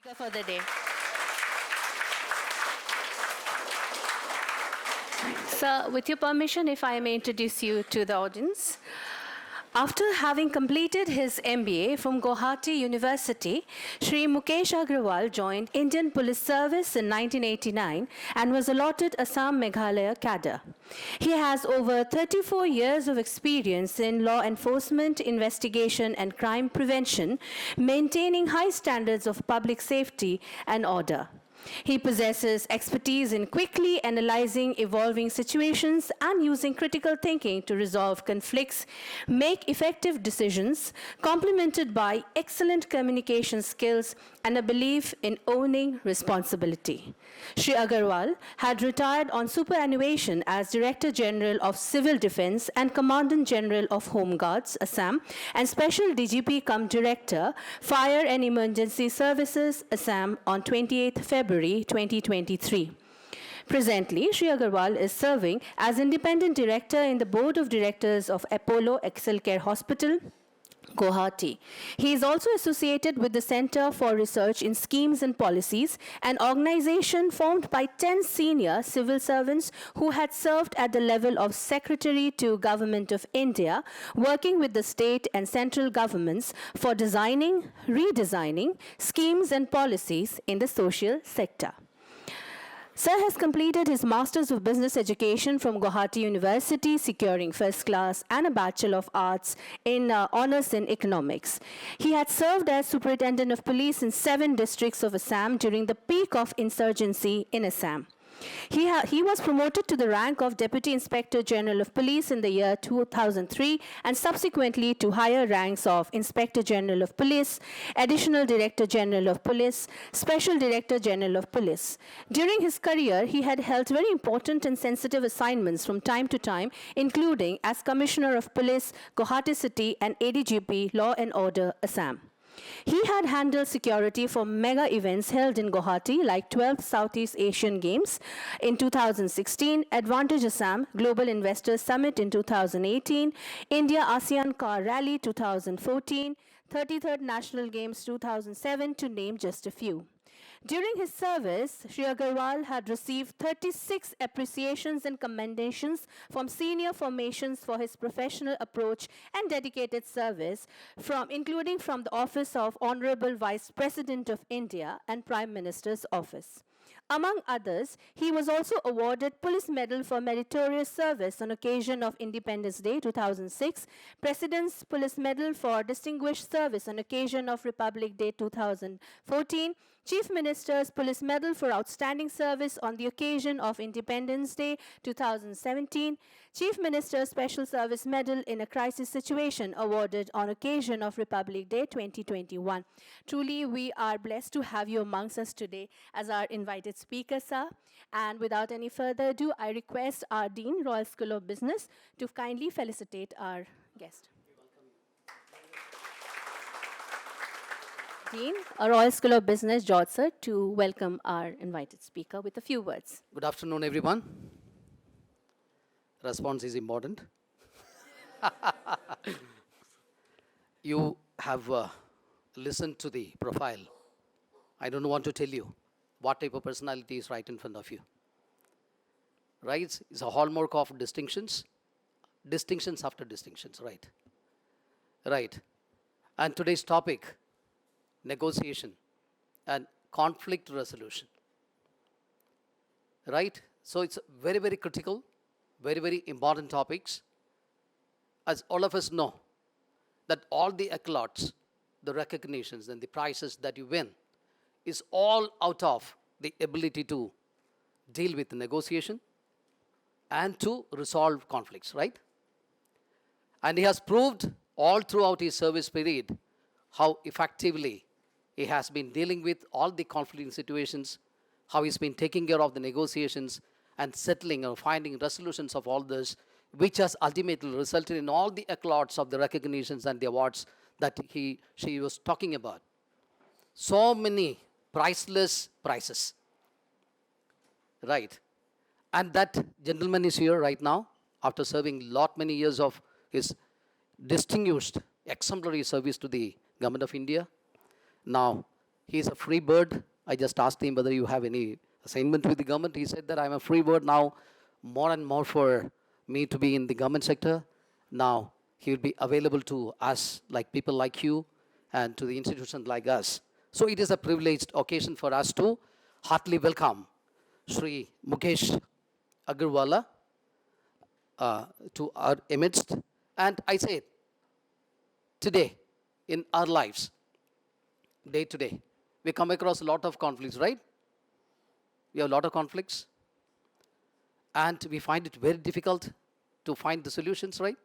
speaker for the day. Sir, with your permission, if I may introduce you to the audience. After having completed his MBA from Guwahati University, Shri Mukesh Agarwal joined Indian Police Service in 1989 and was allotted Assam Meghalaya cadre. He has over 34 years of experience in law enforcement, investigation and crime prevention, maintaining high standards of public safety and order. He possesses expertise in quickly analyzing evolving situations and using critical thinking to resolve conflicts, make effective decisions, complemented by excellent communication skills and a belief in owning responsibility. Shri Agarwal had retired on superannuation as Director General of Civil Defence and Commandant General of Home Guards, Assam, and Special DGP cum Director, Fire and Emergency Services, Assam, on 28th February 2023. Presently, Shri Agarwal is serving as Independent Director in the Board of Directors of Apollo Excel Care Hospital, Guwahati. He is also associated with the Center for Research in Schemes and Policies, an organization formed by 10 senior civil servants who had served at the level of Secretary to Government of India, working with the state and central governments for designing, redesigning schemes and policies in the social sector. Sir has completed his Masters of Business Education from Guwahati University, securing first class and a Bachelor of Arts in Honours in Economics. He had served as Superintendent of Police in 7 districts of Assam during the peak of insurgency in Assam. He was promoted to the rank of Deputy Inspector General of Police in the year 2003 and subsequently to higher ranks of Inspector General of Police, Additional Director General of Police, Special Director General of Police. During his career, he had held very important and sensitive assignments from time to time, including as Commissioner of Police, Guwahati City and ADGP Law and Order, Assam. He had handled security for mega events held in Guwahati like 12th Southeast Asian Games in 2016, Advantage Assam Global Investors Summit in 2018, India ASEAN Car Rally 2014, 33rd National Games 2007, to name just a few. During his service, Shri Agarwal had received 36 appreciations and commendations from senior formations for his professional approach and dedicated service, including from the Office of Honorable Vice President of India and Prime Minister's Office. Among others, he was also awarded Police Medal for Meritorious Service on occasion of Independence Day 2006, President's Police Medal for Distinguished Service on occasion of Republic Day 2014, Chief Minister's Police Medal for Outstanding Service on the occasion of Independence Day 2017, Chief Minister's Special Service Medal in a Crisis Situation awarded on occasion of Republic Day 2021. Truly, we are blessed to have you amongst us today as our invited speaker, sir. And without any further ado, I request our Dean, Royal School of Business, to kindly felicitate our guest. Dean, Royal School of Business, George sir, to welcome our invited speaker with a few words. Good afternoon, everyone. Response is important. You have listened to the profile. I don't want to tell you what type of personality is right in front of you. Right? It's a hallmark of distinctions. Distinctions after distinctions, right? Right. And today's topic, negotiation and conflict resolution. Right? So it's very, very critical, very, very important topics. As all of us know, that all the accolades, the recognitions and the prizes that you win is all out of the ability to deal with negotiation and to resolve conflicts, right? And he has proved all throughout his service period how effectively he has been dealing with all the conflicting situations, how he's been taking care of the negotiations and settling or finding resolutions of all this, which has ultimately resulted in all the accolades of the recognitions and the awards that she was talking about. So many priceless prizes. Right. And that gentleman is here right now after serving many years of his distinguished exemplary service to the Government of India. Now, He's a free bird. I just asked him whether you have any assignment with the government. He said that I'm a free bird now, more and more for me to be in the government sector. Now he will be available to us, like people like you, and to the institutions like us. So it is a privileged occasion for us to heartily welcome Shri Mukesh Agarwal to our midst. And I say, today, in our lives, day to day, we come across a lot of conflicts, right? We have a lot of conflicts. And we find it very difficult to find the solutions, right?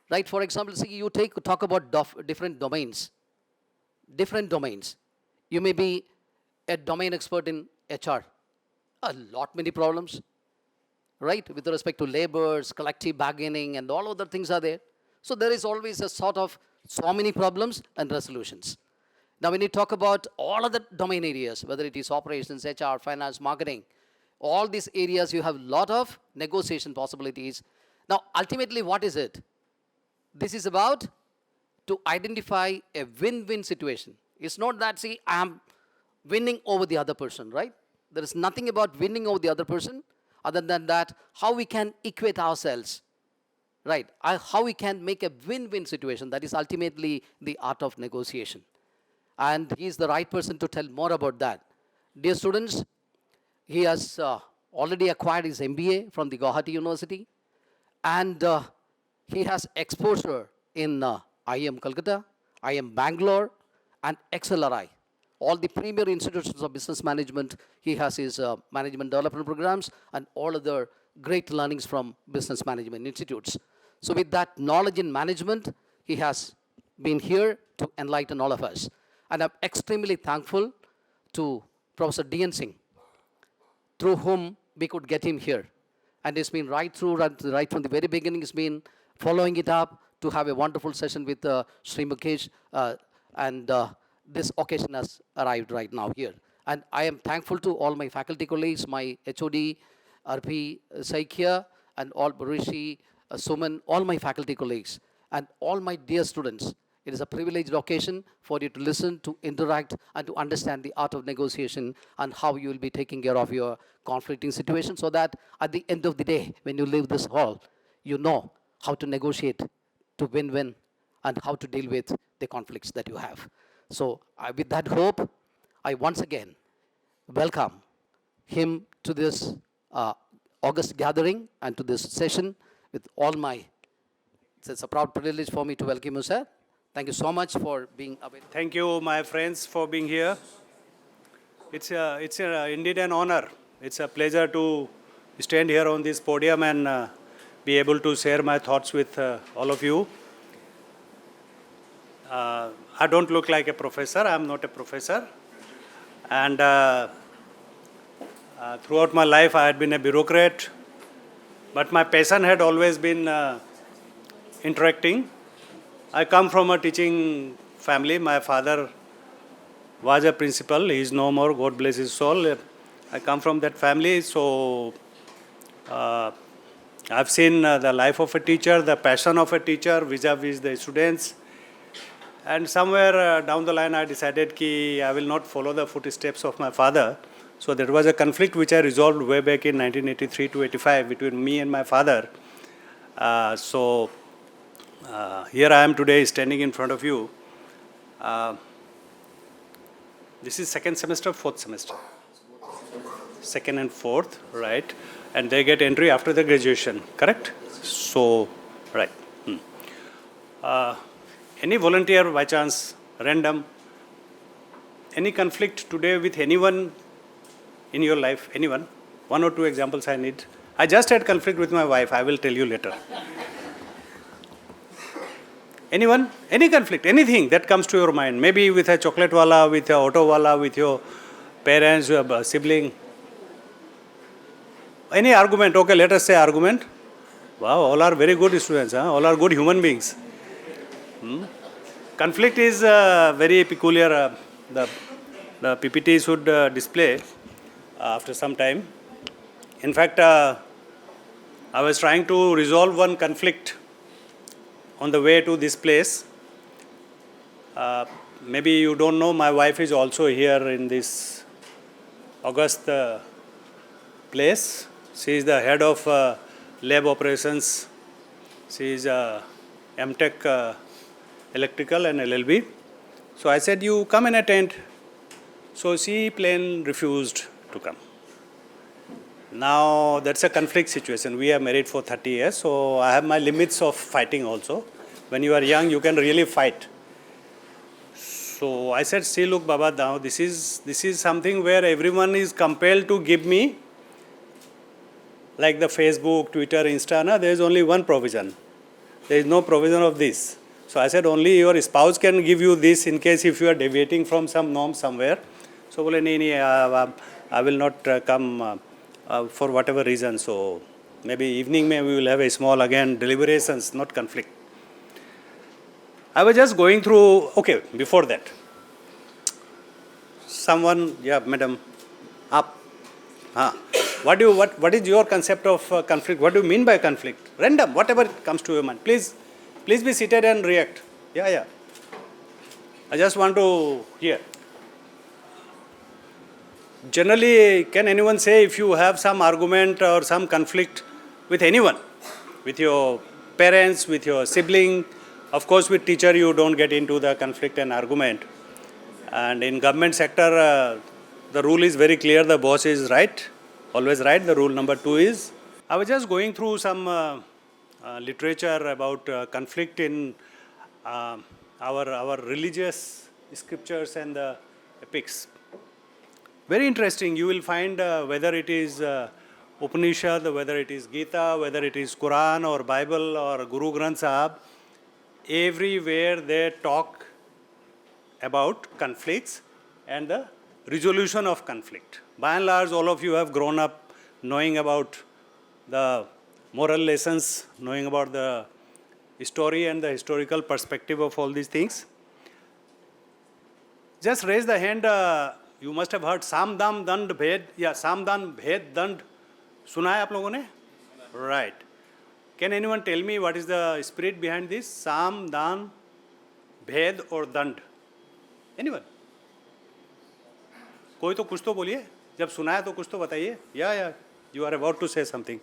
Right, for example, see, you talk about different domains. Different domains. You may be a domain expert in HR. A lot many problems, right? With respect to labors, collective bargaining, and all other things are there. So there is always a sort of so many problems and resolutions. Now, when you talk about all other domain areas, whether it is operations, HR, finance, marketing, all these areas, you have a lot of negotiation possibilities. Now, ultimately, what is it? This is about to identify a win-win situation. It's not that, see, I am winning over the other person, right? There is nothing about winning over the other person other than that, how we can equate ourselves, right? How we can make a win-win situation. That is ultimately the art of negotiation. And he is the right person to tell more about that. Dear students, he has already acquired his MBA from the Guwahati University. And he has exposure in IIM Calcutta, IIM Bangalore, and XLRI. All the premier institutions of business management, he has his management development programs and all other great learnings from business management institutes. So with that knowledge in management, he has been here to enlighten all of us. And I'm extremely thankful to Professor D.N. Singh, through whom we could get him here. And it's been right from the very beginning, it's been following it up to have a wonderful session with Shri Mukesh, and this occasion has arrived right now here. And I am thankful to all my faculty colleagues, my HOD, RP Saikia, and all Rishi, Suman, all my faculty colleagues, and all my dear students. It is a privileged occasion for you to listen, to interact, and to understand the art of negotiation and how you will be taking care of your conflicting situation, so that at the end of the day, when you leave this hall, you know how to negotiate to win-win and how to deal with the conflicts that you have. So with that hope, I once again welcome him to this August gathering and to this session with all my, it's a proud privilege for me to welcome you, sir. Thank you so much for being available. Thank you, my friends, for being here. It's indeed an honor. It's a pleasure to stand here on this podium and be able to share my thoughts with all of you. I don't look like a professor. I'm not a professor. And throughout my life, I had been a bureaucrat. But my passion had always been interacting. I come from a teaching family. My father was a principal. He is no more. God bless his soul. I come from that family. So I've seen the life of a teacher, the passion of a teacher vis-a-vis the students. And somewhere down the line, I decided that I will not follow the footsteps of my father. So there was a conflict which I resolved way back in 1983 to 85 between me and my father. Here I am today standing in front of you. This is second semester, fourth semester? Second and fourth, right? And they get entry after the graduation, correct? So, right. Any volunteer by chance, random, any conflict today with anyone in your life? Anyone? One or two examples I need. I just had conflict with my wife. I will tell you later. Anyone? Any conflict? Anything that comes to your mind? Maybe with a chocolate wala, with a auto wala, with your parents, your sibling. Any argument? Okay, let us say argument. Wow, all are very good students. Huh? All are good human beings. Conflict is very peculiar. The PPT should display after some time. In fact, I was trying to resolve one conflict on the way to this place. maybe you don't know, my wife is also here in this August place. She is the head of lab operations. She is MTech electrical and LLB. So I said, you come and attend. So she plain refused to come. Now that's a conflict situation. We are married for 30 years, so I have my limits of fighting also. When you are young, you can really fight. So I said, see, look, Baba, now this is something where everyone is compelled to give me, like the Facebook, Twitter, Insta, there is only one provision. There is no provision of this. So I said, only your spouse can give you this in case if you are deviating from some norm somewhere. So bole, I will not come for whatever reason. So maybe evening we will have a small again deliberations, not conflict. I was just going through, okay, before that. Someone, yeah, madam, up. What is your concept of conflict? What do you mean by conflict? Random, whatever comes to your mind. Please be seated and react. Yeah. I just want to hear. Generally, can anyone say if you have some argument or some conflict with anyone, with your parents, with your sibling, of course with teacher you don't get into the conflict and argument. And in government sector, the rule is very clear, the boss is right, always right. The rule number 2 is, I was just going through some literature about conflict in our religious scriptures and the epics. Very interesting. You will find whether it is Upanishad, whether it is Gita, whether it is Quran or Bible or Guru Granth Sahib, everywhere they talk about conflicts and the resolution of conflict. By and large, all of you have grown up knowing about the moral lessons, knowing about the story and the historical perspective of all these things. Just raise the hand. You must have heard Sam Dam Dand Bhed. Yeah, Sam Dam Bhed Dand. सुना है आप लोगों ने? Right. Can anyone tell me what is the spirit behind this? Sam, Dan, Bhed or Dand? Anyone? कोई तो कुछ तो बोलिए. जब सुना है तो कुछ तो बताइए. Yeah. You are about to say something.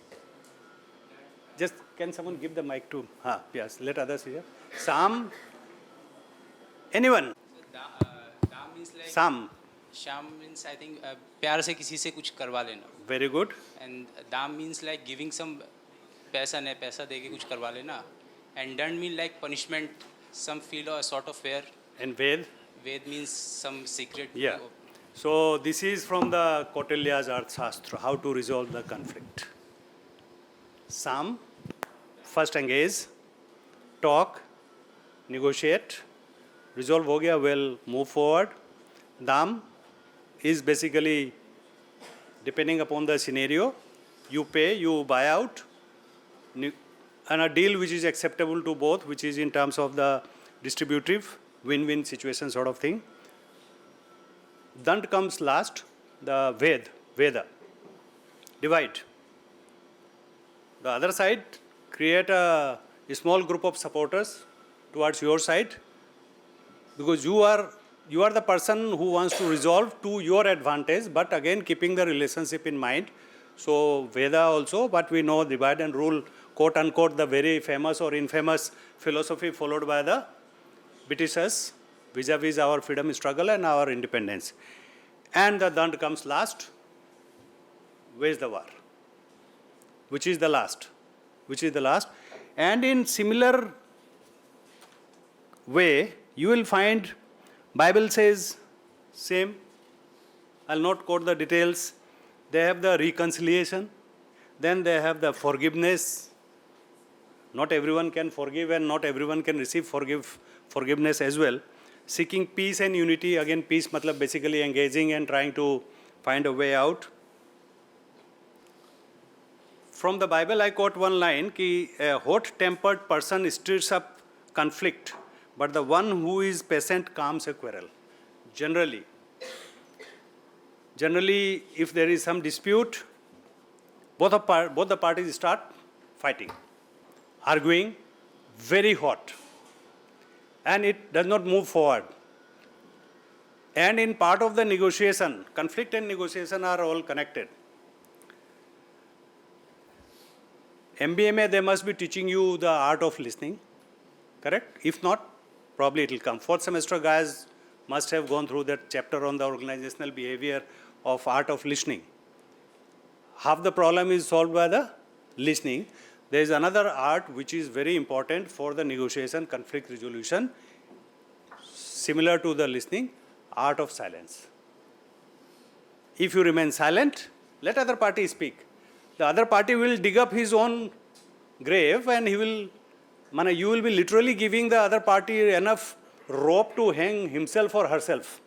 Just can someone give the mic to? Yes. Let others hear. Sam. Anyone? Dam means like. Sam. Sham means I think प्यार से किसी से कुछ करवा लेना. Very good. And dam means like giving some पैसा दे के कुछ करवा लेना. And dand mean like punishment, some feel or sort of fear. And Ved? Ved means some secret. Yeah. So this is from the Kautilya's Arthashastra, how to resolve the conflict. Sam, first engage, talk, negotiate, resolve हो गया, well, move forward. Dam is basically, depending upon the scenario, you pay, you buy out, and a deal which is acceptable to both, which is in terms of the distributive, win-win situation sort of thing. Dand comes last, the Veda. Divide. The other side, create a small group of supporters towards your side, because you are the person who wants to resolve to your advantage, but again keeping the relationship in mind. So Veda also, but we know divide and rule, quote unquote, the very famous or infamous philosophy followed by the Britishers vis-a-vis our freedom struggle and our independence. And the Dand comes last. Wage the war. Which is the last. And in similar way, you will find Bible says same. I'll not quote the details. They have the reconciliation. Then they have the forgiveness. Not everyone can forgive and not everyone can receive forgiveness as well. Seeking peace and unity. Again, peace matlab basically engaging and trying to find a way out. From the Bible, I quote one line, कि a hot-tempered person stirs up conflict, but the one who is patient calms a quarrel. Generally, if there is some dispute, both the parties start fighting, arguing, very hot, and it does not move forward. And in part of the negotiation, conflict and negotiation are all connected. MBA mein they must be teaching you the art of listening, correct? If not, probably it will come. Fourth semester guys must have gone through that chapter on the organizational behavior of art of listening. Half the problem is solved by the listening. There is another art which is very important for the negotiation, conflict resolution, similar to the listening, art of silence. If you remain silent, let other party speak. The other party will dig up his own grave and you will be literally giving the other party enough rope to hang himself or herself.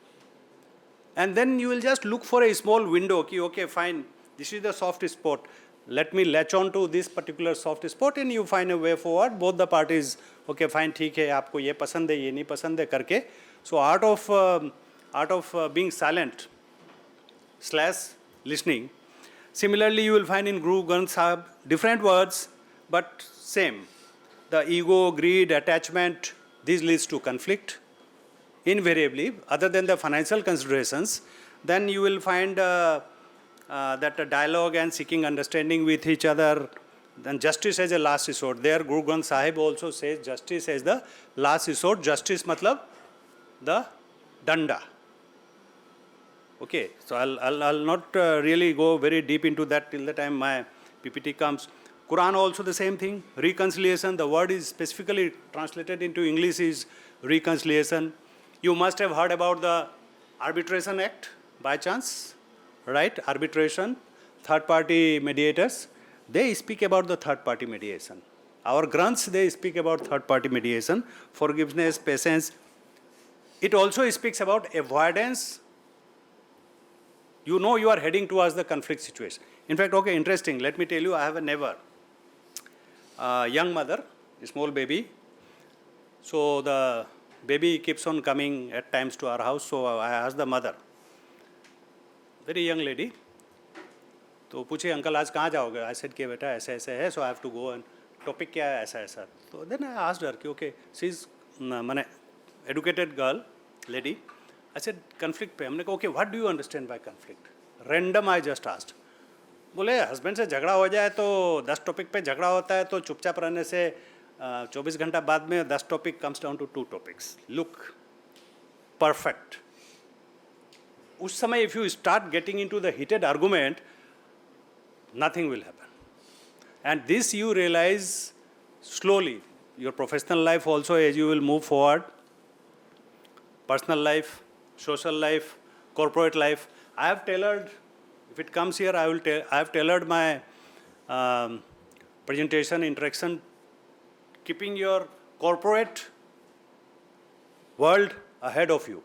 And then you will just look for a small window, okay, fine, this is the soft spot. Let me latch on to this particular soft spot and you find a way forward. Both the parties, okay, fine, ठीक है, आपको ये पसंद है, ये नहीं पसंद है करके. So art of being silent / listening. Similarly, you will find in Guru Granth Sahib different words, but same. The ego, greed, attachment, this leads to conflict. Invariably, other than the financial considerations, then you will find that a dialogue and seeking understanding with each other, then justice as a last resort. There, Guru Granth Sahib also says justice as the last resort. Justice matlab the danda. Okay, so I'll not really go very deep into that till the time my PPT comes. Quran also the same thing, reconciliation. The word is specifically translated into English is reconciliation. You must have heard about the Arbitration Act by chance, right? Arbitration, third-party mediators. They speak about the third-party mediation. Our granths, they speak about third-party mediation, forgiveness, patience. It also speaks about avoidance. You know you are heading towards the conflict situation. In fact, okay, interesting. Let me tell you, I have a neighbor, young mother, a small baby. So the baby keeps on coming at times to our house. So I asked the mother, very young lady, तो पूछे uncle आज कहाँ जाओगे? I said कि बेटा ऐसे ऐसे है, so I have to go and topic क्या है ऐसा ऐसा. So then I asked her कि okay, she's माने educated girl, lady. I said conflict पे. हमने कहा okay, what do you understand by conflict? Random I just asked. बोले हस्बैंड से झगड़ा हो जाए तो 10 टॉपिक पे झगड़ा होता है तो चुपचाप रहने से 24 घंटा बाद में 10 topic comes down to 2 topics. Look, perfect. उस समय if you start getting into the heated argument, nothing will happen. And this you realize slowly. Your professional life also as you will move forward, personal life, social life, corporate life. I have tailored, if it comes here, I have tailored my presentation, interaction, keeping your corporate world ahead of you.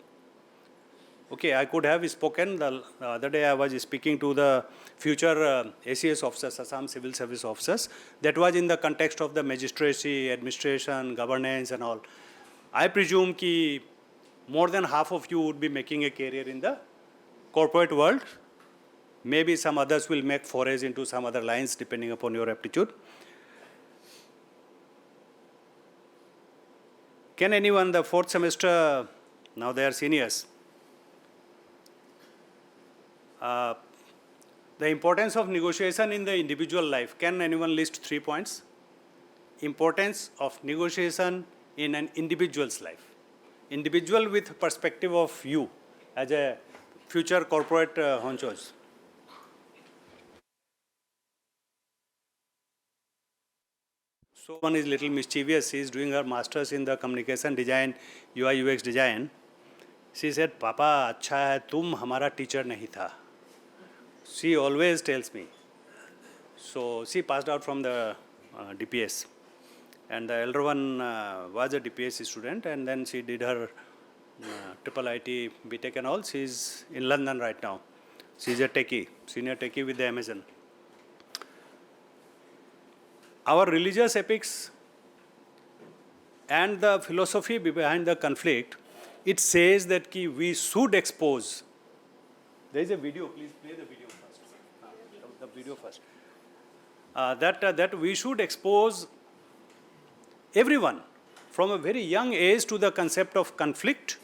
Okay, I could have spoken, the other day I was speaking to the future ACS officers, Assam Civil Service officers. That was in the context of the magistracy, administration, governance and all. I presume that more than half of you would be making a career in the corporate world. Maybe some others will make forays into some other lines depending upon your aptitude. Can anyone, the 4th semester, now they are seniors, the importance of negotiation in the individual life. Can anyone list 3 points? Importance of negotiation in an individual's life. Individual with perspective of you as a future corporate honchos. So one is little mischievous. She is doing her masters in the communication design, UI UX design. She said, "Papa, अच्छा है तुम हमारा teacher नहीं था." She always tells me. So she passed out from the DPS. And the elder one was a DPS student, and then she did her triple IT, BTech and all. She's in London right now. She's a techie, senior techie with the Amazon. Our religious epics and the philosophy behind the conflict, it says that we should expose. There is a video, please play the video first. The video first. That we should expose everyone from a very young age to the concept of conflict.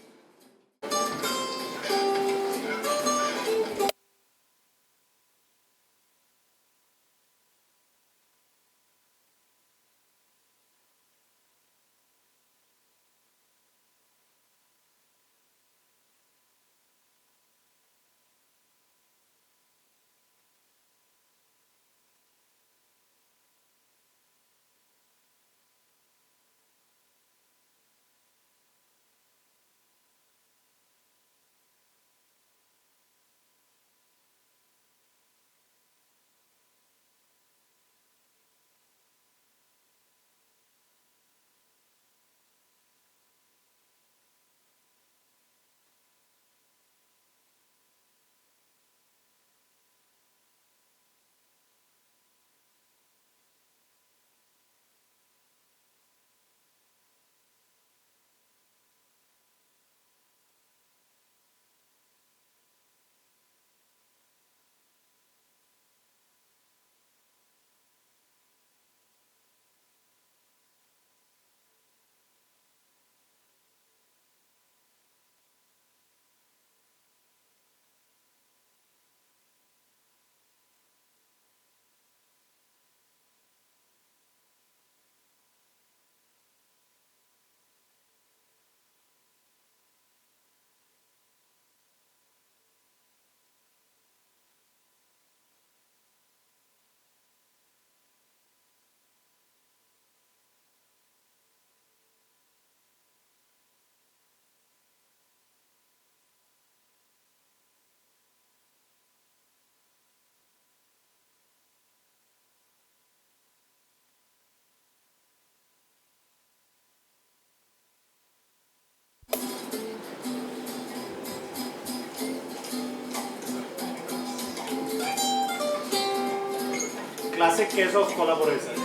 classic case of collaboration.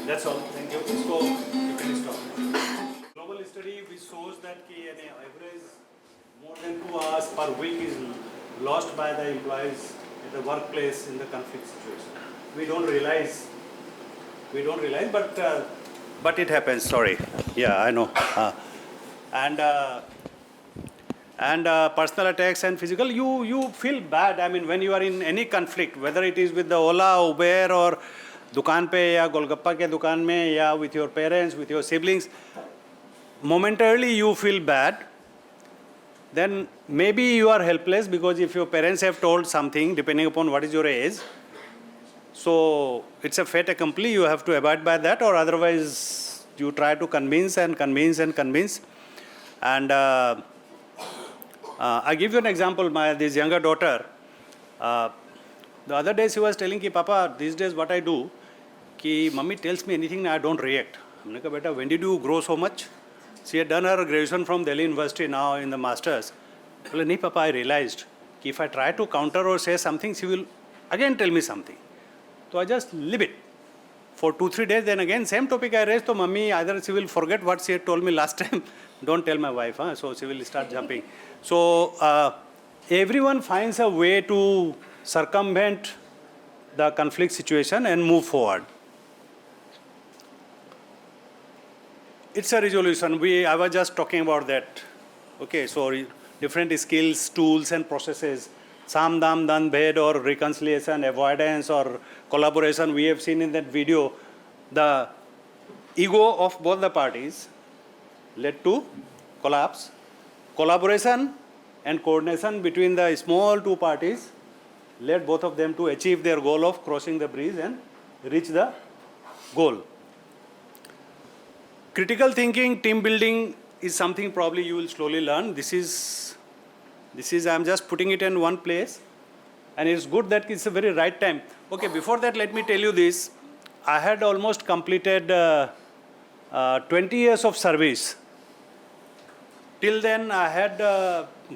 That's all. Thank you. So you can stop. Global study which shows that an average more than 2 hours per week is lost by the employees at the workplace in the conflict situation. We don't realize, but it happens. Sorry. Yeah, I know. And personal attacks and physical, you feel bad. I mean, when you are in any conflict, whether it is with the Ola, Uber, or दुकान पे या गोलगप्पा के दुकान में या with your parents, with your siblings, momentarily you feel bad. Then maybe you are helpless because if your parents have told something, depending upon what is your age, so it's a fait accompli, you have to abide by that, or otherwise you try to convince. And I give you an example. This younger daughter, the other day she was telling कि Papa, these days what I do, कि Mummy tells me anything I don't react. हमने कहा बेटा, when did you grow so much? She had done her graduation from Delhi University, now in the masters. बोले नहीं Papa, I realized कि if I try to counter or say something, she will again tell me something. So I just leave it for 2-3 days. Then again same topic I raise. So Mummy either she will forget what she had told me last time. Don't tell my wife, huh? So she will start jumping. So everyone finds a way to circumvent the conflict situation and move forward. It's a resolution. I was just talking about that. Okay, so different skills, tools and processes. Sam, Dam, Dan, Bhed, or reconciliation, avoidance, or collaboration. We have seen in that video the ego of both the parties led to collapse. Collaboration and coordination between the small two parties led both of them to achieve their goal of crossing the bridge and reach the goal. Critical thinking, team building is something probably you will slowly learn. This is I'm just putting it in one place, and it's good that it's a very right time. Okay, before that, let me tell you this. I had almost completed 20 years of service. Till then, I had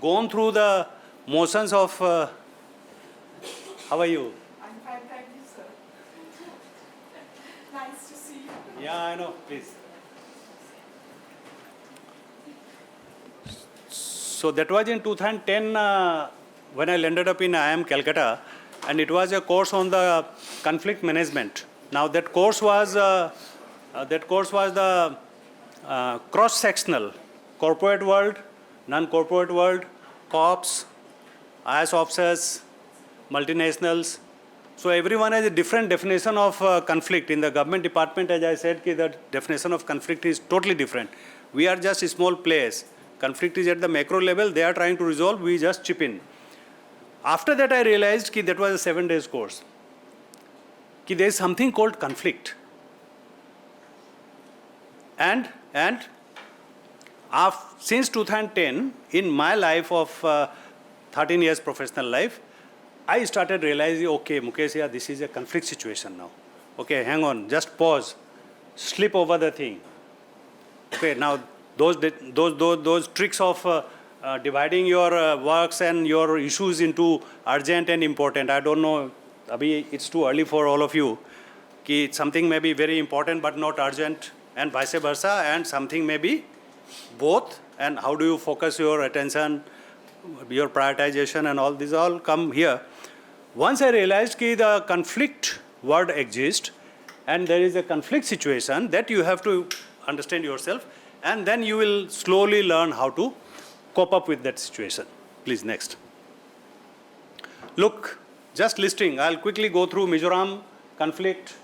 gone through the motions of. How are you? I'm fine, thank you, sir. Nice to see you. Yeah, I know. Please. So that was in 2010 when I landed up in IIM Calcutta, and it was a course on the conflict management. Now that course was the cross-sectional corporate world, non-corporate world, co-ops, IS officers, multinationals. So everyone has a different definition of conflict. In the government department, as I said, the definition of conflict is totally different. We are just small players. Conflict is at the macro level. They are trying to resolve. We just chip in. After that, I realized that was a 7 days course. There is something called conflict. And since 2010, in my life of 13 years professional life, I started realizing, okay, Mukesh, yeah, this is a conflict situation now. Okay, hang on, just pause, slip over the thing. Okay, now those tricks of dividing your works and your issues into urgent and important. I don't know, Abhi, it's too early for all of you. Ki something may be very important but not urgent, and vice versa, and something may be both. And how do you focus your attention, your prioritization, and all these all come here. Once I realized that the conflict word exists, and there is a conflict situation that you have to understand yourself, and then you will slowly learn how to cope up with that situation. Please, next. Look, just listing. I'll quickly go through Mizoram conflict.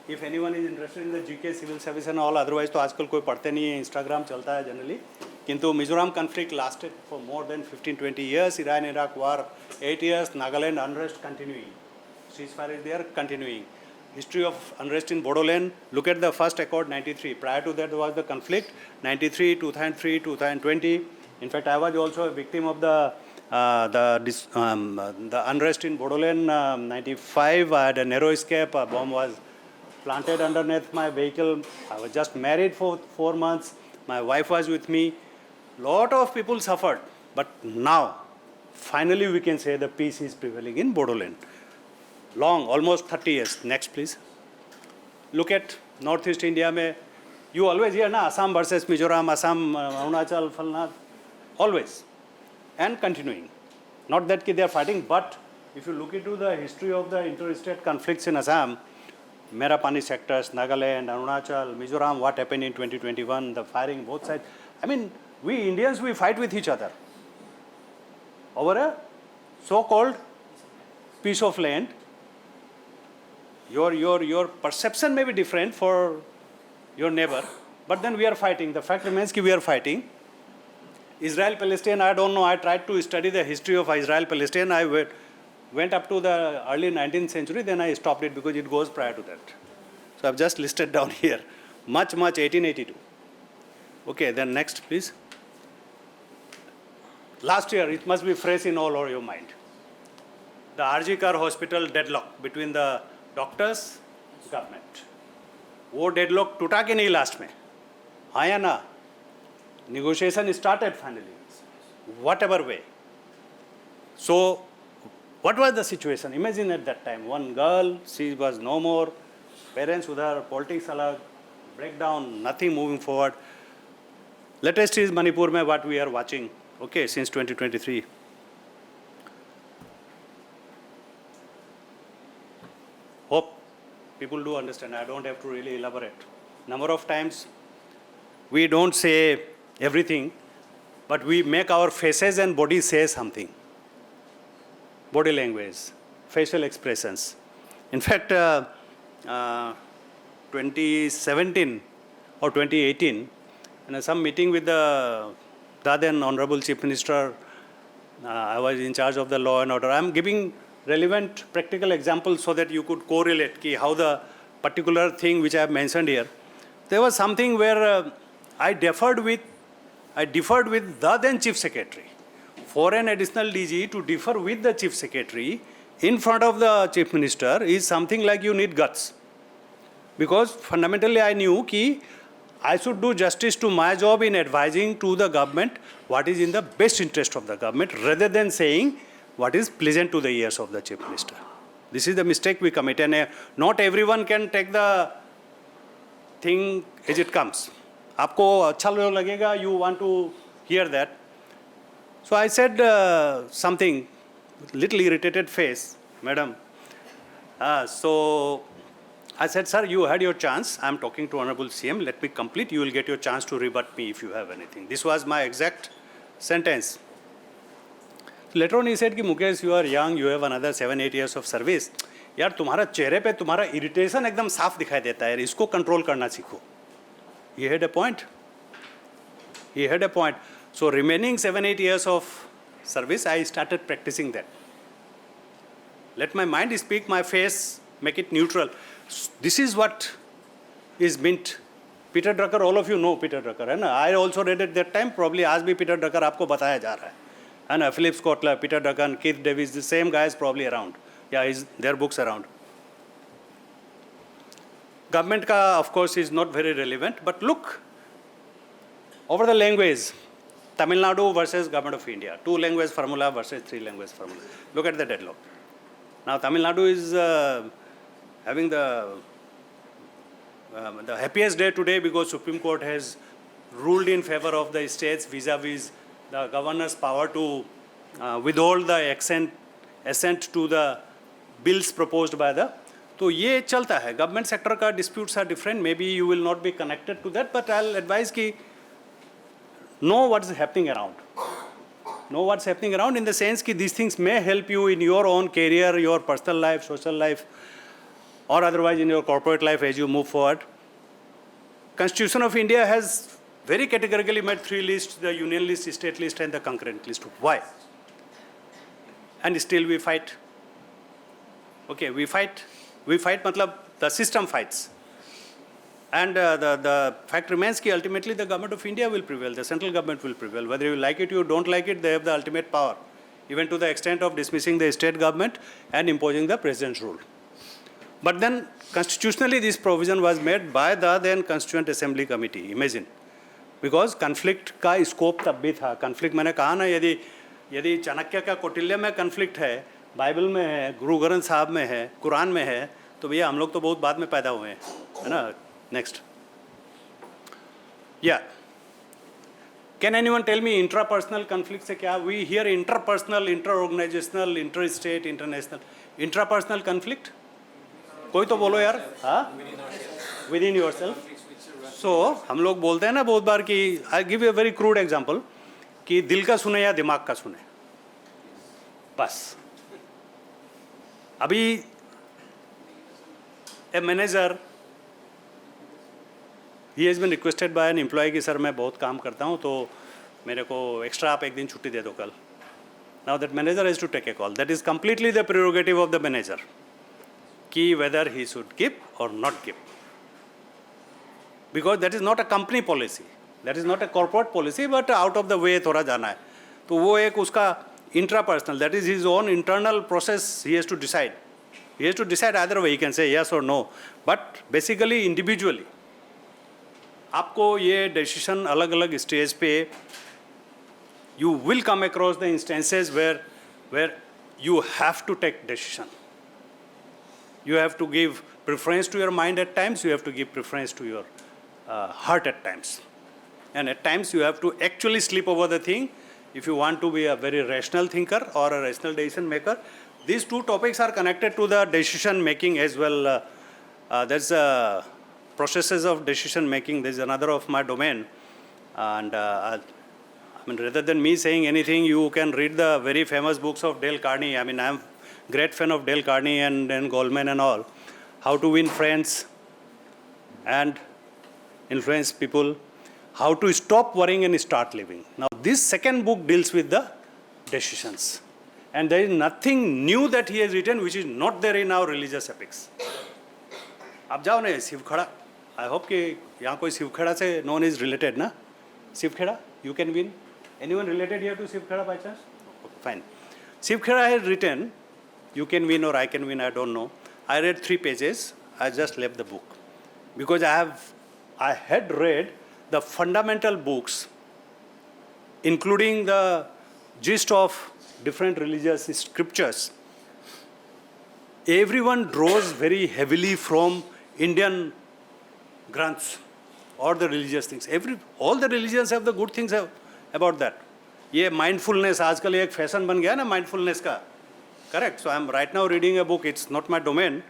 If anyone is interested in the GK, civil service and all, otherwise तो आजकल कोई पढ़ते नहीं है, Instagram चलता है generally. किंतु Mizoram conflict lasted for more than 15-20 years. Iran-Iraq war 8 years. Nagaland unrest continuing. Ceasefire is there continuing. History of unrest in Bodoland. Look at the first accord 93. Prior to that was the conflict 93, 2003, 2020. In fact, I was also a victim of the unrest in Bodoland 95. I had a narrow escape. A bomb was planted underneath my vehicle. I was just married for 4 months. My wife was with me. Lot of people suffered. But now, finally we can say the peace is prevailing in Bodoland. long, almost 30 years. Next, please. Look at Northeast India में, you always hear na Assam versus Mizoram, Assam, Arunachal, Falna, always, and continuing. Not that they are fighting, but if you look into the history of the interstate conflicts in Assam, Merapani sectors, Nagaland, Arunachal, Mizoram, what happened in 2021, the firing both sides. I mean, we Indians, we fight with each other over a so-called piece of land. Your perception may be different for your neighbor, but then we are fighting. The fact remains that we are fighting. Israel-Palestine, I don't know. I tried to study the history of Israel-Palestine. I went up to the early 19th century, then I stopped it because it goes prior to that. So I've just listed down here. Much, 1882. Okay, then next, please. Last year, it must be fresh in all over your mind. The RG Kar hospital deadlock between the doctors, government. वो deadlock टूटा कि नहीं last में? हाँ या ना? Negotiation started finally, whatever way. So, what was the situation? Imagine at that time, one girl, she was no more, parents udhar, politics alag, breakdown, nothing moving forward. Latest is Manipur mein what we are watching, okay, since 2023. Hope people do understand. I don't have to really elaborate. Number of times, we don't say everything, but we make our faces and body say something. Body language, facial expressions. In fact, 2017 or 2018, in some meeting with the then Honorable Chief Minister, I was in charge of the law and order. I'm giving relevant practical examples so that you could correlate how the particular thing which I have mentioned here. There was something where I differed with the then Chief Secretary. For an additional DG to differ with the Chief Secretary in front of the Chief Minister is something like you need guts. Because fundamentally I knew that I should do justice to my job in advising to the government what is in the best interest of the government rather than saying what is pleasant to the ears of the Chief Minister. This is the mistake we commit, and not everyone can take the thing as it comes. आपको अच्छा लगेगा, you want to hear that. So I said something, little irritated face, madam. So I said, sir, you had your chance. I'm talking to Honorable CM. Let me complete. You will get your chance to rebut me if you have anything. This was my exact sentence. Later on he said, Mukesh, you are young. You have another 7-8 years of service. यार तुम्हारा चेहरे पे तुम्हारा irritation एकदम साफ दिखाई देता है, इसको कंट्रोल करना सीखो. He had a point. So remaining 7-8 years of service, I started practicing that. Let my mind speak, my face, make it neutral. This is what is meant. Peter Drucker, all of you know Peter Drucker, है ना? I also read at that time. Probably आज भी Peter Drucker आपको बताया जा रहा है ना? Philip Kotler, Peter Drucker, Keith Davis, the same guys probably around. Yeah, their books around. Government ka, of course, is not very relevant, but look, over the language, Tamil Nadu versus Government of India, 2-language formula versus 3-language formula. Look at the deadlock. Now, Tamil Nadu is having the happiest day today because Supreme Court has ruled in favor of the states vis-a-vis the governor's power to withhold the assent to the bills proposed by the. तो ये चलता है. Government sector का disputes are different. May be you will not be connected to that, but I will advise कि know what's happening around. Know what's happening around in the sense that these things may help you in your own career, your personal life, social life, or otherwise in your corporate life as you move forward. Constitution of India has very categorically made 3 lists: the union list, state list, and the concurrent list. Why? And still we fight. Okay, we fight. Matlab the system fights. And the fact remains that ultimately the government of India will prevail, the central government will prevail. Whether you like it or you don't like it, they have the ultimate power, even to the extent of dismissing the state government and imposing the president's rule. But then constitutionally this provision was made by the then Constituent Assembly Committee. Imagine. Because conflict का scope तब भी था. Conflict मैंने कहा ना, यदि चाणक्य का कौटिल्य में conflict है, बाइबल में है, गुरु ग्रंथ साहब में है, कुरान में है, तो भैया हम लोग तो बहुत बाद में पैदा हुए हैं, है ना. नेक्स्ट. या can anyone tell me intrapersonal conflict से क्या? We hear interpersonal, inter organizational, inter state, international. Intrapersonal conflict कोई तो बोलो यार. हाँ, within yourself. So हम लोग बोलते हैं ना बहुत बार कि I give you a very crude example कि दिल का सुने या दिमाग का सुने, बस. अभी a manager he has been requested by an employ कि सर मैं बहुत काम करता हूँ तो मेरे को एक्स्ट्रा आप एक दिन छुट्टी दे दो कल. Now that manager has to take a call. That is completely the prerogative of the manager कि वेदर ही शुड गिव और not give, because that is not a company policy, that is not a corporate policy, but out of the way थोड़ा जाना है. तो वो एक उसका intrapersonal, that is his own internal process. He has to decide, he has to decide either way, he can say yes or no, but basically individually आपको ये decision अलग अलग स्टेज पे you will come across the instances where you have to take decision. You have to give preference to your mind at times, you have to give preference to your heart at times, and at times you have to actually sleep over the thing if you want to be a very rational thinker or a rational decision maker. These two topics are connected to the decision making as well. There's processes of decision making. There's another of my domain, and I mean, rather than me saying anything, you can read the very famous books of Dale Carnegie. I mean, I'm great fan of Dale Carnegie and Goldman and all. How to win friends and influence people. How to stop worrying and start living. Now, this second book deals with the decisions. And there is nothing new that he has written which is not there in our religious epics. आप जाओ ना Shiv Khera. I hope कि यहाँ कोई शिवखेड़ा से no one is related ना. Shiv Khera, you can win. Anyone related here to Shiv Khera by chance? Okay, fine. Shiv Khera has written, you can win or I can win, I don't know. I read 3 pages. I just left the book because I had read the fundamental books, including the gist of different religious scriptures. Everyone draws very heavily from Indian granths or the religious things. All the religions have the good things about that. ये mindfulness आजकल एक fashion बन गया ना mindfulness का. Correct. So I'm right now reading a book. It's not my domain,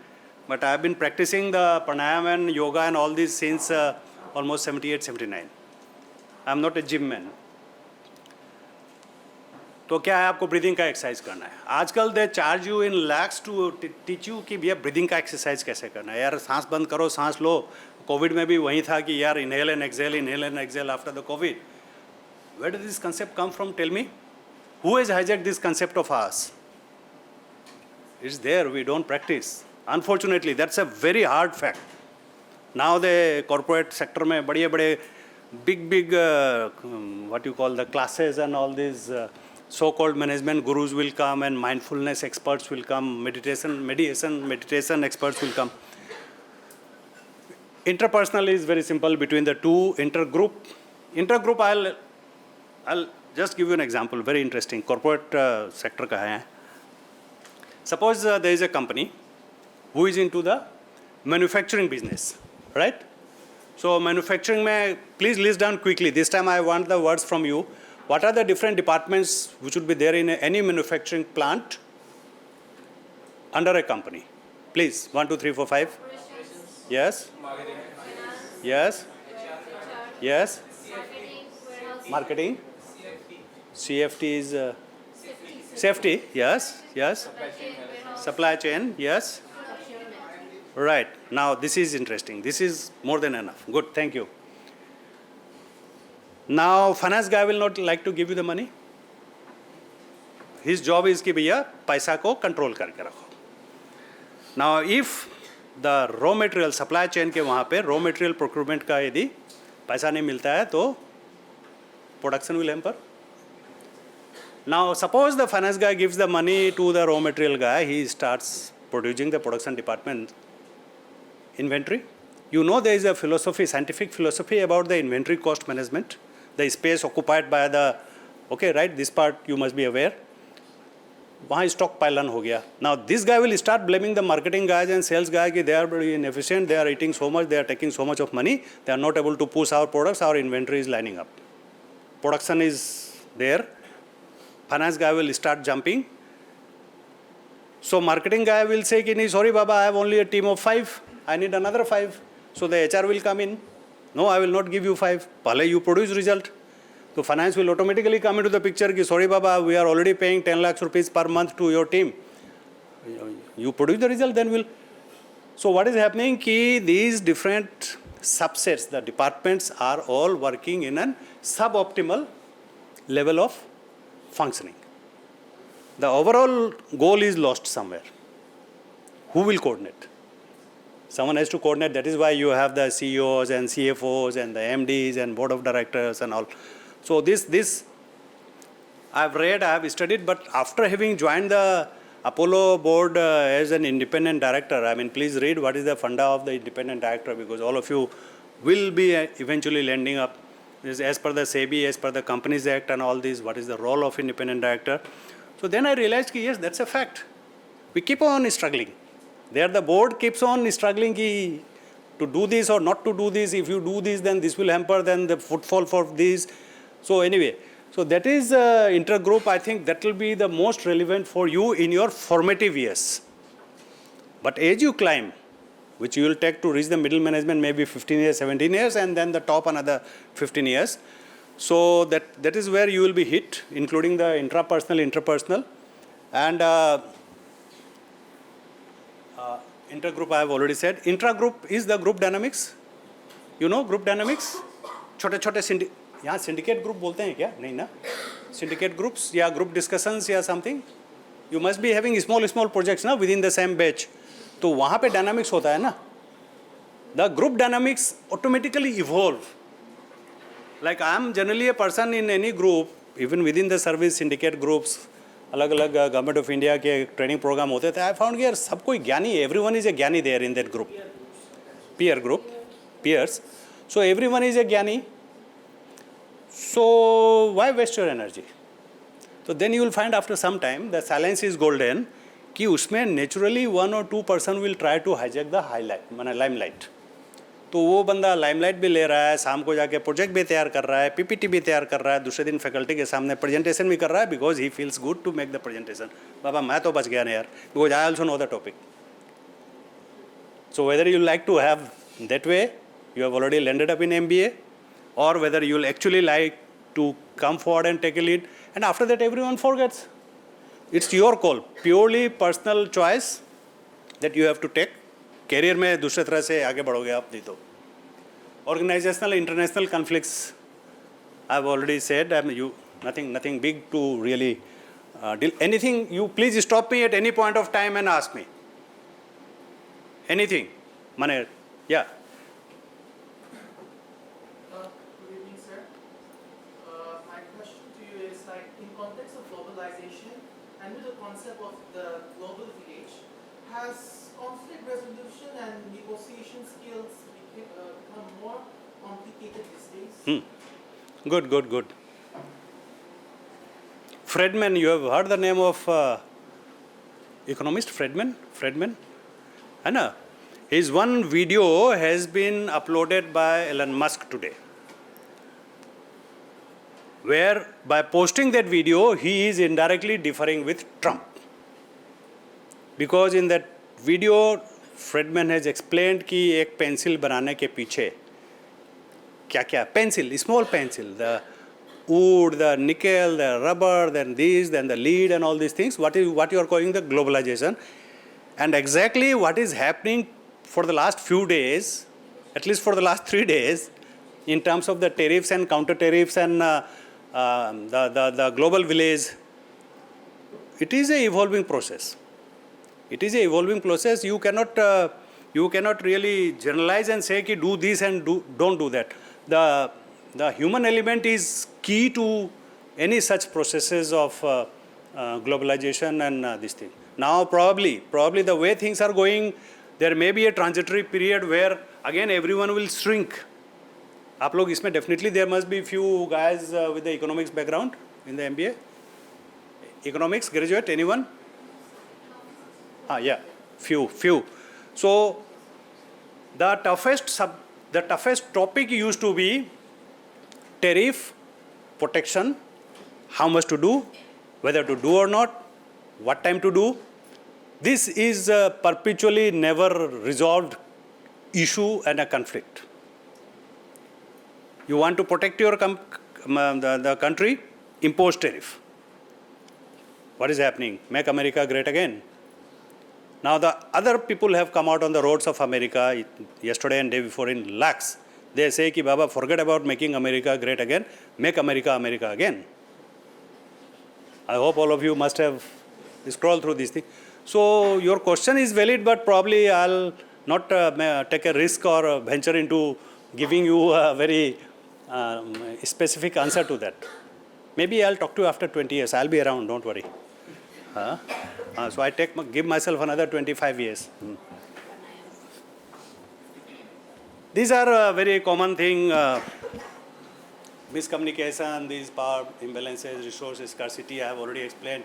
but I've been practicing the pranayama and yoga and all these since almost 78, 79. I'm not a gym man. तो क्या है, आपको breathing का exercise करना है. आजकल they charge you in lakhs to teach you कि भैया ब्रीदिंग का एक्सरसाइज कैसे करना है. यार सांस बंद करो, सांस लो. कोविड में भी वही था कि यार inhale and exhale after the Covid. Where does this concept come from? Tell me. Who has hijacked this concept of ours? It's there, we don't practice. Unfortunately that's a very hard fact. Now the corporate sector में बड़े big what you call the classes and all these so-called management gurus will come and mindfulness experts will come, meditation experts will come. Interpersonal is very simple between the two. Intergroup I'll just give you an example, very interesting. Corporate sector का है. Suppose there is a company who is into the manufacturing business, right? So manufacturing में, please list down quickly. This time I want the words from you. What are the different departments which would be there in any manufacturing plant under a company? Please, 1, 2, 3, 4, 5. Yes. Yes. Yes. Marketing. CFT is safety. Yes. Yes. Supply chain. Yes. Right. Now this is interesting. This is more than enough. Good. Thank you. Now finance guy will not like to give you the money. His job is कि भैया पैसा को control करके रखो. Now if the raw material supply chain के वहाँ पे raw material procurement का यदि पैसा नहीं मिलता है तो production will hamper. Now suppose the finance guy gives the money to the raw material guy. He starts producing the production department inventory. You know there is a philosophy, scientific philosophy about the inventory cost management, the space occupied by the, okay, right, this part you must be aware. वहाँ stock pylon हो गया. Now this guy will start blaming the marketing guys and sales guys कि they are very inefficient, they are eating so much, they are taking so much of money, they are not able to push our products, our inventory is lining up. Production is there. Finance guy will start jumping. So marketing guy will say कि नहीं sorry Baba, I have only a team of 5, I need another 5. So the HR will come in. No, I will not give you 5. पहले you produce result. So finance will automatically come into the picture कि sorry Baba, we are already paying 10 lakhs rupees per month to your team. You produce the result, then we'll. So what is happening कि these different subsets, the departments are all working in a suboptimal level of functioning. The overall goal is lost somewhere. Who will coordinate? Someone has to coordinate. That is why you have the CEOs and CFOs and the MDs and board of directors and all. So this I've read, I have studied, but after having joined the Apollo board as an independent director, I mean, please read what is the funda of the independent director, because all of you will be eventually landing up as per the SEBI, as per the Companies Act and all this, what is the role of independent director. So then I realized, yes, that's a fact. We keep on struggling. There the board keeps on struggling to do this or not to do this. If you do this, then this will hamper, then the footfall for this. So anyway, so that is intergroup. I think that will be the most relevant for you in your formative years. But as you climb, which you will take to reach the middle management, maybe 15 years, 17 years, and then the top another 15 years. So that is where you will be hit, including the intrapersonal, interpersonal. And intergroup I have already said. Intragroup is the group dynamics. You know group dynamics? छोटे-छोटे यहाँ syndicate group बोलते हैं क्या? नहीं ना? Syndicate groups या group discussions या something. You must be having small projects ना within the same batch. तो वहाँ पे dynamics होता है ना? The group dynamics automatically evolve. Like I am generally a person in any group, even within the service syndicate groups, अलग अलग government of India के ट्रेनिंग प्रोग्राम होते थे. आई फाउंड यार सब कोई ज्ञानी है. एवरीवन इज ए ज्ञानी there in that group. Peer group, peers. So everyone is a ज्ञानी. So why waste your energy? तो then you will find after some time the silence is golden कि उसमें naturally 1 or 2 person will try to hijack the highlight, माना limelight. तो वो बंदा limelight भी ले रहा है, शाम को जाके प्रोजेक्ट भी तैयार कर रहा है, पीपीटी भी तैयार कर रहा है, दूसरे दिन फैकल्टी के सामने प्रेजेंटेशन भी कर रहा है, because he feels good to make the presentation. बाबा मैं तो बच गया ना यार, because I also know the topic. So whether you like to have that way, you have already landed up in MBA, or whether you will actually like to come forward and take a lead, and after that everyone forgets. It's your call, purely personal choice that you have to take. Career में दूसरे तरह से आगे बढ़ोगे आप नहीं तो. Organizational, international conflicts, I've already said, nothing big to really deal. Anything, you please stop me at any point of time and ask me. Anything. Mane, yeah. Good evening, sir. My question to you is like in context of globalization and with the concept of the global village, has conflict resolution and negotiation skills become more complicated these days? Good. Friedman, you have heard the name of economist Friedman? I know. His one video has been uploaded by Elon Musk today, where by posting that video, he is indirectly differing with Trump. Because in that video, Friedman has explained कि एक pencil बनाने के पीछे क्या pencil, small pencil, the wood, the nickel, the rubber, then this, then the lead and all these things, what you are calling the globalization. And exactly what is happening for the last few days, at least for the last 3 days, in terms of the tariffs and counter tariffs and the global village, it is a evolving process. It is a evolving process. You cannot really generalize and say कि do this and don't do that. The human element is key to any such processes of globalization and this thing. Now probably the way things are going, there may be a transitory period where again everyone will shrink. आप लोग इसमें definitely there must be few guys with the economics background in the MBA. economics graduate, anyone? Yeah, few. So the toughest topic used to be tariff, protection, how much to do, whether to do or not, what time to do. This is a perpetually never resolved issue and a conflict. You want to protect your the country, impose tariff. What is happening? Make America great again. Now the other people have come out on the roads of America yesterday and day before in lakhs. They say ki Baba, forget about making America great again, make America America again. I hope all of you must have scrolled through this thing. So your question is valid, but probably I'll not take a risk or venture into giving you a very specific answer to that. Maybe I'll talk to you after 20 years. I'll be around, don't worry. So I give myself another 25 years. These are a very common thing, miscommunication, these power imbalances, resource scarcity, I have already explained.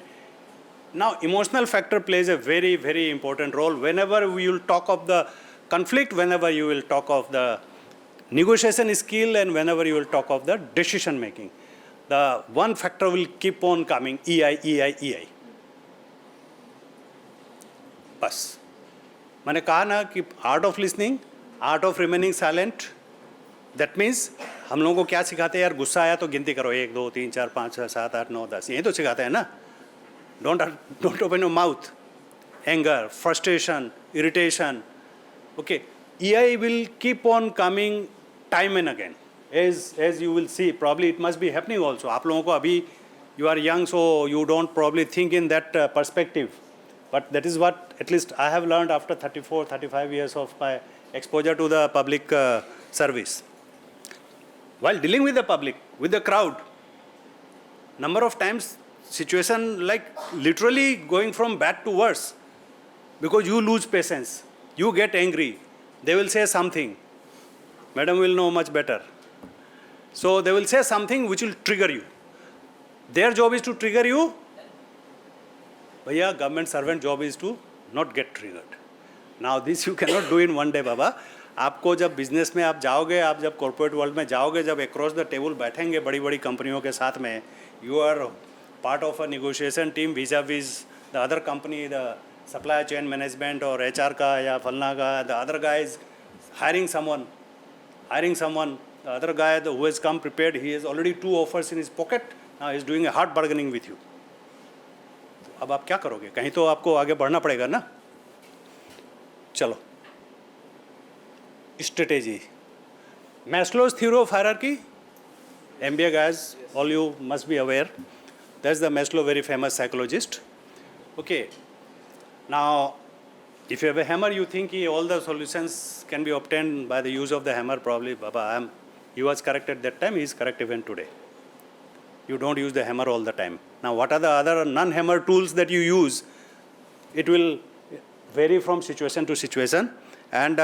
Now, emotional factor plays a very, very important role. Whenever we will talk of the conflict, whenever you will talk of the negotiation skill, and whenever you will talk of the decision making, the one factor will keep on coming, EI. बस मैंने कहा ना कि art of listening, art of remaining silent. That means हम लोगों को क्या सिखाते हैं यार, गुस्सा आया तो गिनती करो 1 2 3 4 5 6 7 8 9 10, यही तो सिखाते हैं ना. Don't open your mouth. Anger, frustration, irritation. Okay, EI will keep on coming time and again. As you will see, probably it must be happening also. आप लोगों को अभी, you are young, so you don't probably think in that perspective. But that is what at least I have learned after 34, 35 years of my exposure to the public service. While dealing with the public, with the crowd, number of times situation like literally going from bad to worse, because you lose patience, you get angry, they will say something, madam will know much better. So they will say something which will trigger you. Their job is to trigger you. Bhaiya, government servant job is to not get triggered. Now this you cannot do in one day, Baba. आपको जब business में आप जाओगे, आप जब corporate world में जाओगे, जब अक्रॉस द टेबल बैठेंगे बड़ी बड़ी कंपनियों के साथ में, you are part of a negotiation team vis-a-vis the other company, the supply chain management और HR का या फलना का. The other guy is hiring someone, the other guy who has come prepared, he has already 2 offers in his pocket, now he is doing a hard bargaining with you. अब आप क्या करोगे? कहीं तो आपको आगे बढ़ना पड़ेगा ना. चलो, strategy. Maslow's theory of hierarchy, MBA guys, all you must be aware. That's the Maslow, very famous psychologist. Okay, now if you have a hammer, you think all the solutions can be obtained by the use of the hammer. Probably, Baba, he was correct at that time, he is correct even today. You don't use the hammer all the time. Now, what are the other non-hammer tools that you use? It will vary from situation to situation. And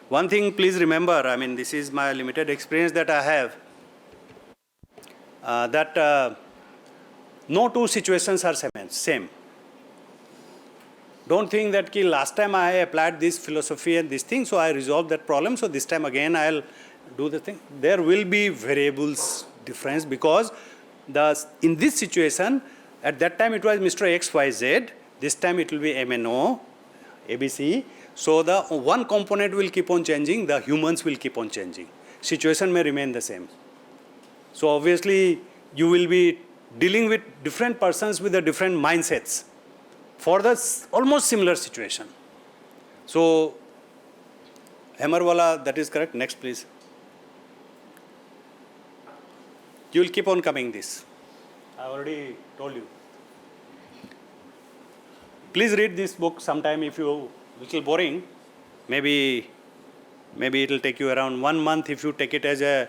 one thing, please remember, I mean, this is my limited experience that I have, that no 2 situations are same. Don't think that last time I applied this philosophy and this thing, so I resolved that problem, so this time again I'll do the thing. There will be variables difference, because in this situation, at that time it was Mr. XYZ, this time it will be MNO, ABC. So the one component will keep on changing, the humans will keep on changing. Situation may remain the same. So obviously you will be dealing with different persons with the different mindsets for the almost similar situation. So hammer wala, that is correct. Next please. You will keep on coming this. I already told you. Please read this book sometime. If you little boring, maybe it will take you around 1 month. If you take it as a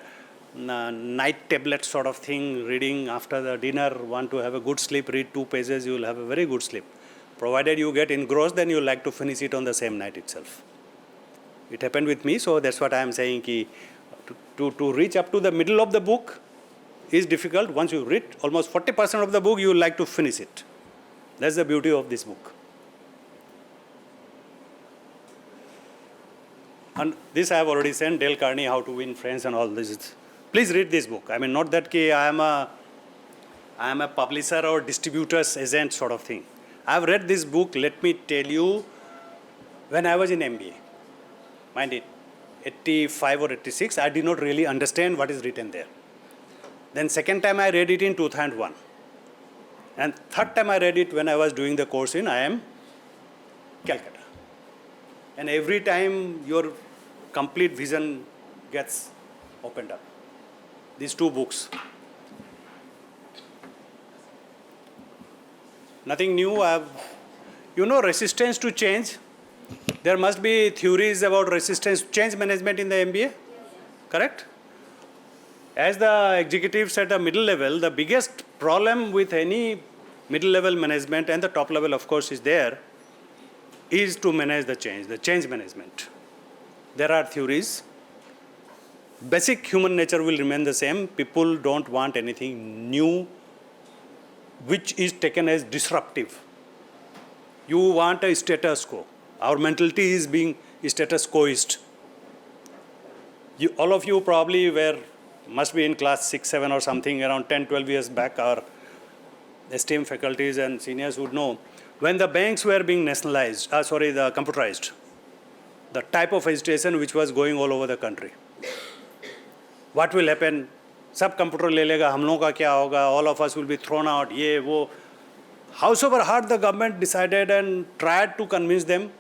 night tablet sort of thing, reading after the dinner, want to have a good sleep, read 2 pages, you will have a very good sleep. Provided you get engrossed, then you like to finish it on the same night itself. It happened with me, so that's what I am saying. To reach up to the middle of the book, is difficult. Once you read almost 40% of the book, you will like to finish it. That's the beauty of this book. And this I have already sent, Dale Carnegie, How to Win Friends and all this. Please read this book. I mean, not that I am a publisher or distributor's agent sort of thing. I have read this book, let me tell you, when I was in MBA. Mind it, 85 or 86, I did not really understand what is written there. Then second time I read it in 2001. And third time I read it when I was doing the course in IIM, Calcutta. And every time your complete vision gets opened up. These two books. Nothing new. Resistance to change. There must be theories about resistance to change management in the MBA. Correct? As the executives at the middle level, the biggest problem with any middle level management and the top level, of course, is there, is to manage the change management. There are theories. Basic human nature will remain the same. People don't want anything new which is taken as disruptive. You want a status quo. Our mentality is being status quoist. All of you probably must be in class 6, 7 or something around 10, 12 years back. Our esteemed faculties and seniors would know when the banks were being computerized, the type of agitation which was going all over the country. What will happen? सब computer ले लेगा, हम लोगों का क्या होगा? All of us will be thrown out. ये वो. Howsoever hard the government decided and tried to convince them,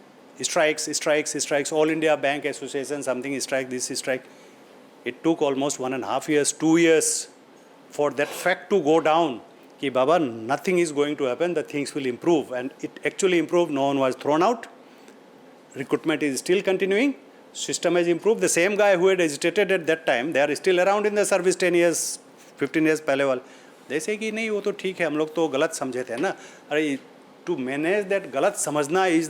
strikes. All India Bank Association, something strike, this strike. It took almost 1.5 years, 2 years for that fact to go down. Ki Baba, nothing is going to happen, the things will improve. And it actually improved, no one was thrown out. Recruitment is still continuing. System has improved. The same guy who had hesitated at that time, they are still around in the service 10 years, 15 years पहले वाले. They say कि नहीं वो तो ठीक है, हम लोग तो गलत समझे थे ना. अरे to manage that गलत समझना is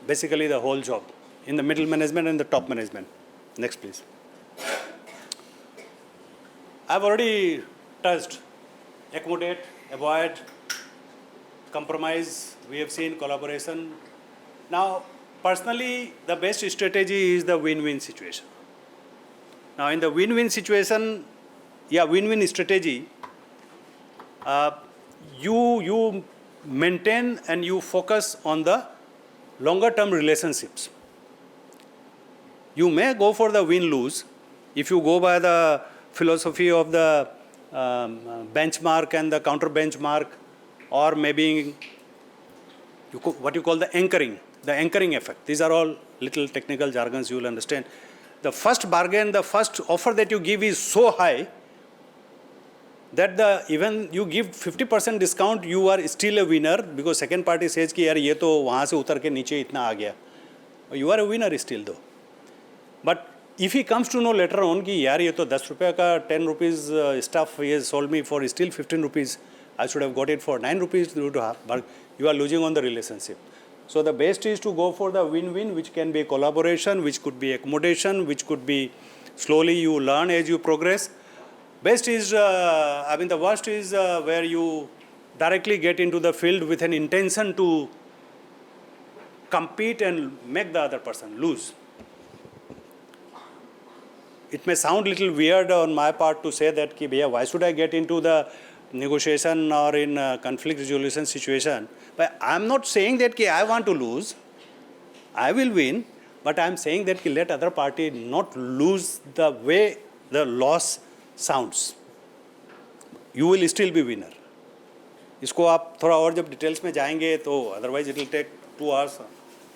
basically the whole job in the middle management and the top management. Next please. I've already touched accommodate, avoid, compromise. We have seen collaboration. Now, personally, the best strategy is the win-win situation. Now, in the win-win situation, win-win strategy, you maintain and you focus on the longer-term relationships. You may go for the win-lose if you go by the philosophy of the benchmark and the counter-benchmark, or maybe what you call the anchoring effect. These are all little technical jargons you will understand. The first bargain, the first offer that you give is so high that even you give 50% discount, you are still a winner, because second party says कि यार ये तो वहाँ से उतर के नीचे इतना आ गया. You are a winner still though. But if he comes to know later on कि यार ये तो 10 रुपया का 10 rupees stuff he has sold me for still 15 rupees, I should have got it for 9 rupees, but you are losing on the relationship. So the best is to go for the win-win, which can be collaboration, which could be accommodation, which could be slowly you learn as you progress. Best is, the worst is where you directly get into the field with an intention to compete and make the other person lose. It may sound a little weird on my part to say that, why should I get into the negotiation or in a conflict resolution situation? But I'm not saying that I want to lose. I will win. But I'm saying that let other party not lose the way the loss sounds. You will still be winner. इसको आप थोड़ा और जब details में जाएंगे तो otherwise it will take 2 hours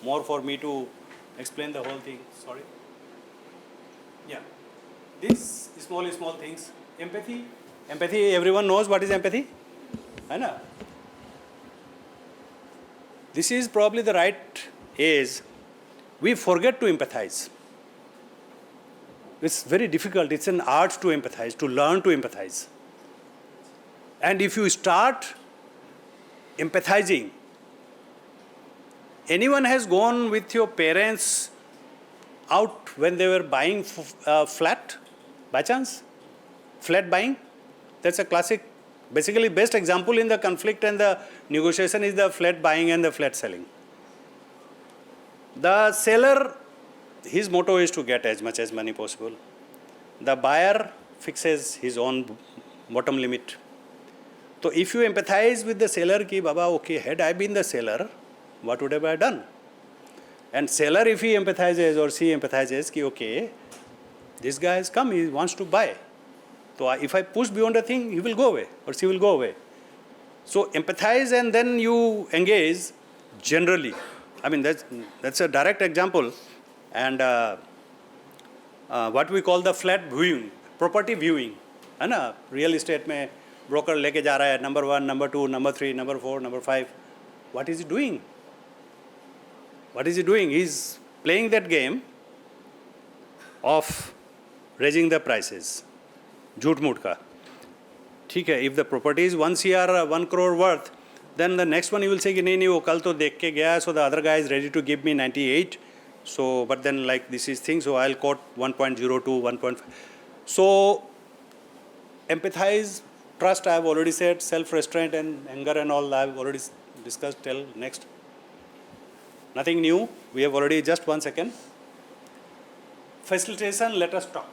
more for me to explain the whole thing. Sorry. Yeah. These small things. Empathy. Empathy, everyone knows what is empathy. है ना? This is probably the right age. We forget to empathize. It's very difficult. It's an art to empathize, to learn to empathize. And if you start empathizing, anyone has gone with your parents out when they were buying flat, by chance? Flat buying? That's a classic, basically best example in the conflict and the negotiation is the flat buying and the flat selling. The seller, his motto is to get as much as money possible. The buyer fixes his own bottom limit. So if you empathize with the seller, ki Baba, okay, had I been the seller, what would have I done? And seller, if he empathizes or she empathizes, ki okay, this guy has come, he wants to buy. So if I push beyond a thing, he will go away or she will go away. So empathize and then you engage generally. I mean, that's a direct example. And what we call the flat viewing, property viewing. है ना, real estate में broker लेके जा रहा है, number 1, number 2, number 3, number 4, number 5. What is he doing? What is he doing? He's playing that game of raising the prices. झूठ मूठ का. ठीक है, if the property is 1 CR, 1 crore worth, then the next one you will say कि नहीं वो कल तो देख के गया, so the other guy is ready to give me 98. So, but then like this is thing, so I'll quote 1.02, 1.5. So, empathize, trust, I have already said, self-restraint and anger and all, I have already discussed. Tell next. Nothing new, we have already, just 1 second. Facilitation, let us talk.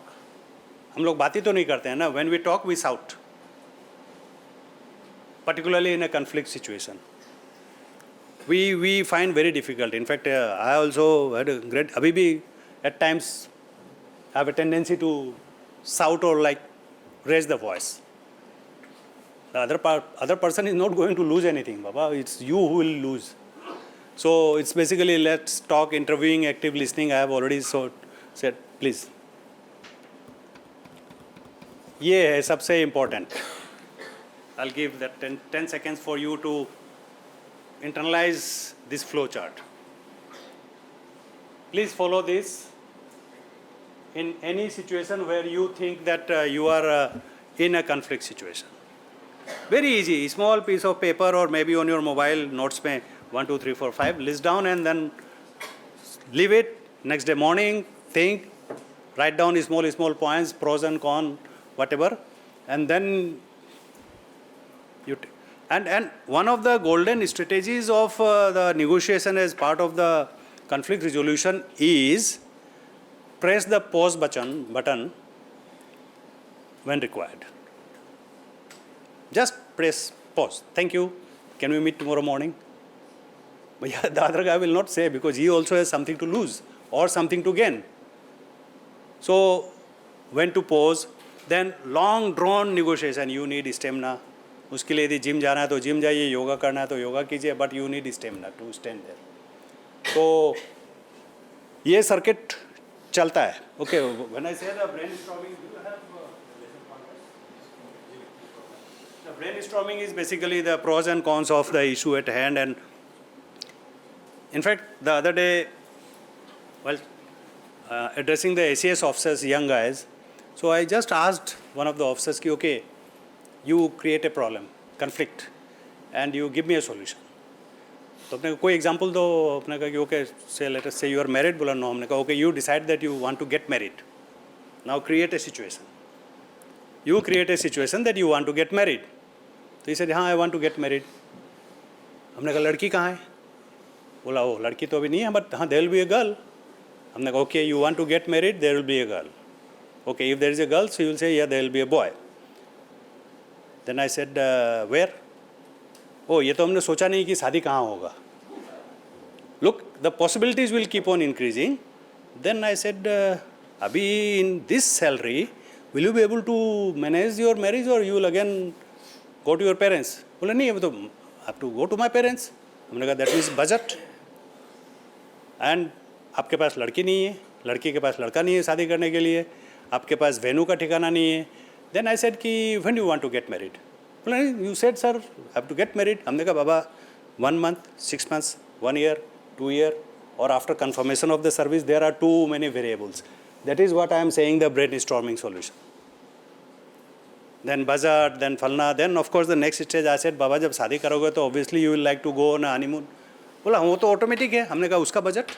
हम लोग बातें तो नहीं करते हैं ना, when we talk, we shout. Particularly in a conflict situation. We find very difficult. In fact, I also had a great, abhi bhi at times have a tendency to shout or like raise the voice. The other person is not going to lose anything, Baba. It's you who will lose. So it's basically let's talk, interviewing, active listening. I have already said, please. ये है सबसे important. I'll give that 10 seconds for you to internalize this flow chart. Please follow this in any situation where you think that you are in a conflict situation. Very easy, small piece of paper or maybe on your mobile notes mein 1, 2, 3, 4, 5, list down and then leave it. Next day morning, think, write down small points, pros and cons, whatever, and then you and one of the golden strategies of the negotiation as part of the conflict resolution is press the pause button when required. Just press pause. Thank you. Can we meet tomorrow morning? But yeah, the other guy will not say because he also has something to lose or something to gain. So when to pause, then long drawn negotiation, you need stamina. उसके लिए यदि gym जाना है तो gym जाइए, योगा करना है तो योगा कीजिए, but you need stamina to stand there. तो ये सर्किट चलता है. Okay, when I say the brainstorming, do you have the brainstorming is basically the pros and cons of the issue at hand. And in fact, the other day, while addressing the ACS officers, young guys, so I just asked one of the officers, ki, okay, you create a problem, conflict, and you give me a solution. तो अपने कोई example दो. अपने कहा कि okay से let us say you are married. बोला no. हमने कहा okay you decide that you want to get married. Now create a situation. You create a situation that you want to get married. तो इसे हाँ I want to get married. हमने कहा लड़की कहाँ है? बोला ओ लड़की तो अभी नहीं है, बट हाँ there will be a girl. हमने कहा okay you want to get married, there will be a girl. Okay if there is a girl so you will say या there will be a boy. Then I said where? ओ ये तो हमने सोचा नहीं कि शादी कहाँ होगा. Look, the possibilities will keep on increasing. Then I said, Abhi, in this salary, will you be able to manage your marriage or you will again go to your parents? बोला नहीं, अभी तो I have to go to my parents. हमने कहा that means budget. And आपके पास लड़की नहीं है, लड़की के पास लड़का नहीं है शादी करने के लिए, आपके पास वेन्यू का ठिकाना नहीं है. Then I said कि when do you want to get married? बोला नहीं, you said sir, I have to get married. हमने कहा बाबा 1 month, 6 months, 1 year, 2 year, or after confirmation of the service, there are too many variables. That is what I am saying, the brainstorming solution. Then budget, then falna, then of course the next stage I said, बाबा जब शादी करोगे तो obviously you will like to go on a honeymoon. बोला वो तो automatic है. हमने कहा उसका बजट,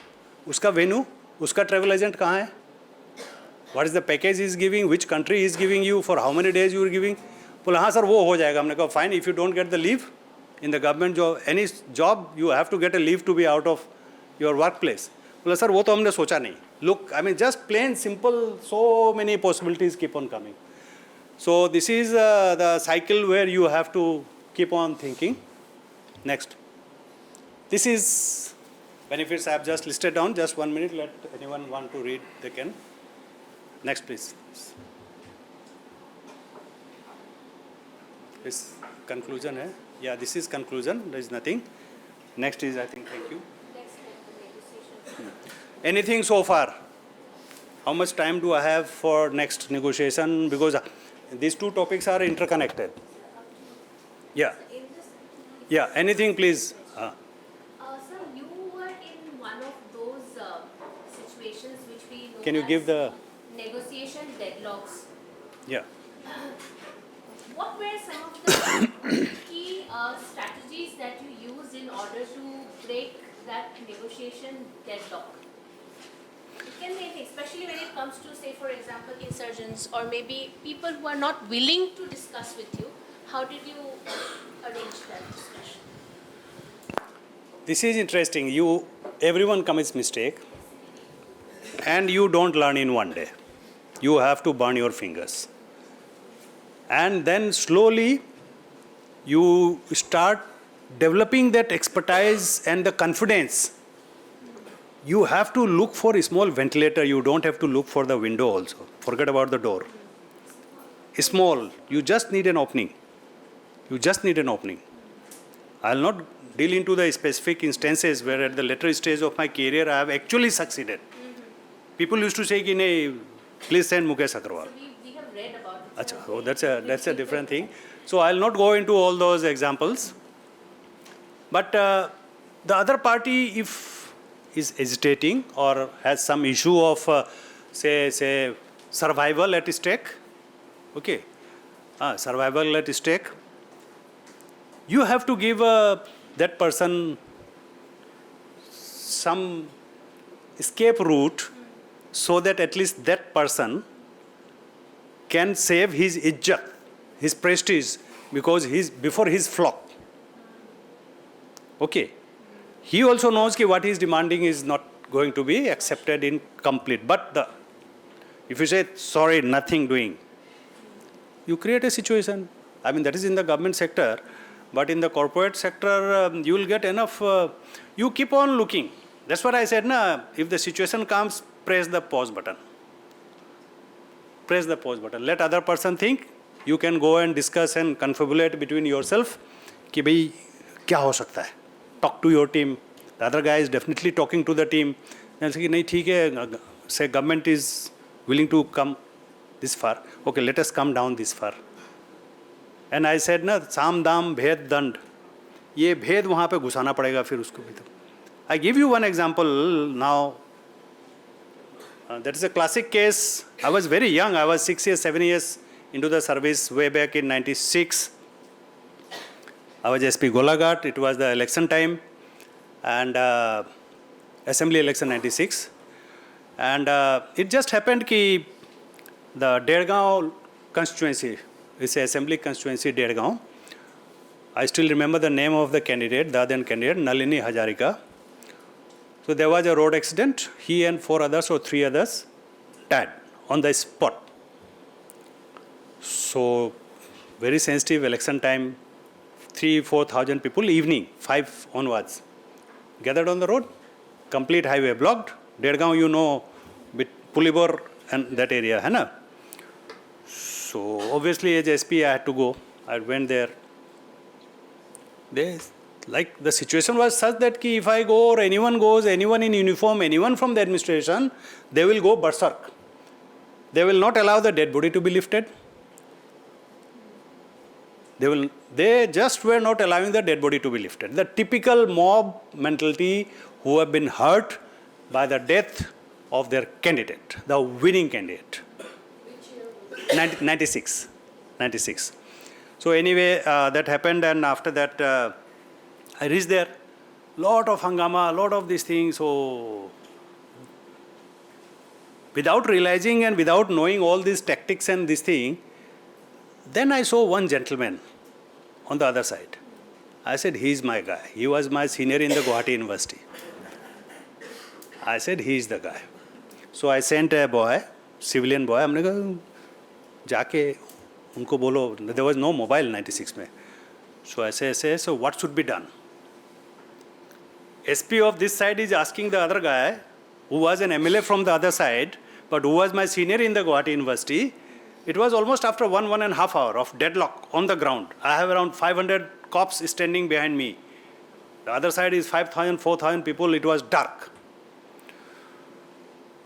उसका वेन्यू, उसका ट्रैवल एजेंट कहाँ है? What is the package he is giving? Which country he is giving you? For how many days you are giving? बोला हाँ सर वो हो जाएगा. हमने कहा fine, if you don't get the leave in the government job, any job, you have to get a leave to be out of your workplace. बोला sir वो तो हमने सोचा नहीं. Look, I mean just plain simple, so many possibilities keep on coming. So this is the cycle where you have to keep on thinking. Next. This is benefits I have just listed down. Just 1 minute, let anyone want to read, they can. Next please. This conclusion है. Yeah, this is conclusion. There is nothing. Next is, I think, thank you. Anything so far? How much time do I have for next negotiation? Because these two topics are interconnected. Yeah. Yeah, anything please. Sir, you were in one of those situations which we know Can you as give the... negotiation deadlocks. Yeah. What were some of the key strategies that you used in order to break that negotiation deadlock? It can be anything, especially when it comes to, say, for example, insurgents or maybe people who are not willing to discuss with you. How did you arrange that discussion? This is interesting. Everyone commits mistake, and you don't learn in one day. You have to burn your fingers. And then slowly you start developing that expertise and the confidence. You have to look for a small ventilator. You don't have to look for the window also. Forget about the door. Small. You just need an opening. You just need an opening. I'll not deal into the specific instances where at the later stage of my career I have actually succeeded. People used to say, please send Mukesh Agarwal. We have read about it. Achha, oh, that's a different thing. So I'll not go into all those examples. But the other party, if is hesitating or has some issue of, say, survival at stake, okay, survival at stake, you have to give that person some escape route so that at least that person can save his ijjat, his prestige, because before his flock. Okay. He also knows that what he is demanding is not going to be accepted in complete. But if you say, sorry, nothing doing, you create a situation. I mean, that is in the government sector. But in the corporate sector, you will get enough. You keep on looking. That's what I said, if the situation comes, press the pause button. Press the pause button. Let other person think. You can go and discuss and confabulate between yourself. कि भाई क्या हो सकता है? Talk to your team. The other guy is definitely talking to the team. And say नहीं ठीक है. Say government is willing to come this far. Okay, let us come down this far. And I said साम दाम भेद दंड. ये भेद वहाँ पे घुसाना पड़ेगा फिर उसको भी तो. I give you one example now. That is a classic case. I was very young. I was 6 years, 7 years into the service way back in 96. I was SP Golaghat. It was the election time and assembly election 96. And it just happened that the Dergaon constituency, it's an assembly constituency, Dergaon. I still remember the name of the candidate, the then candidate, Nalini Hazarika. So there was a road accident. He and 4 others or 3 others died on the spot. So very sensitive election time. 3,000-4,000 people, evening, 5 onwards, gathered on the road, complete highway blocked. Dergaon, you know, with Pulibor and that area, hai na? So obviously as SP I had to go. I went there. The situation was such that if I go or anyone goes, anyone in uniform, anyone from the administration, they will go berserk. They will not allow the dead body to be lifted. They just were not allowing the dead body to be lifted. The typical mob mentality who have been hurt by the death of their candidate, the winning candidate. 96. So anyway, that happened, and after that, I reached there. Lot of hangama, lot of these things. So without realizing and without knowing all these tactics and this thing, Then I saw one gentleman on the other side. I said, he's my guy. He was my senior in the Guwahati University. I said, he's the guy. So I sent a boy, civilian boy. हमने कहा जाके उनको बोलो. There was no mobile 96 में. So I say, so what should be done? SP of this side is asking the other guy, who was an MLA from the other side, but who was my senior in the Guwahati University. It was almost after 1.5 hour of deadlock on the ground. I have around 500 cops standing behind me. The other side is 5,000, 4,000 people. It was dark.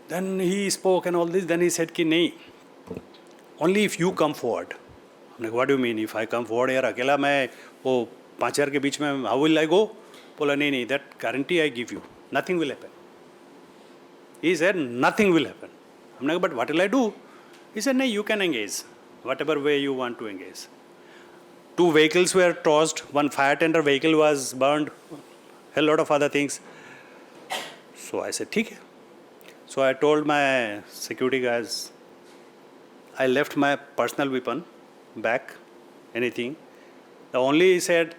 Then he spoke and all this. Then he said, ki nahi, only if you come forward. I'm like, what do you mean if I come forward? यार अकेला मैं वो 5,000 के बीच में how will I go? बोला नहीं, that guarantee I give you. Nothing will happen. He said, nothing will happen. I'm like, but what will I do? He said, no, you can engage, whatever way you want to engage. 2 vehicles were tossed, 1 fire tender vehicle was burned, a lot of other things. So I said, ठीक है. So I told my security guys, I left my personal weapon back, anything. The only he said,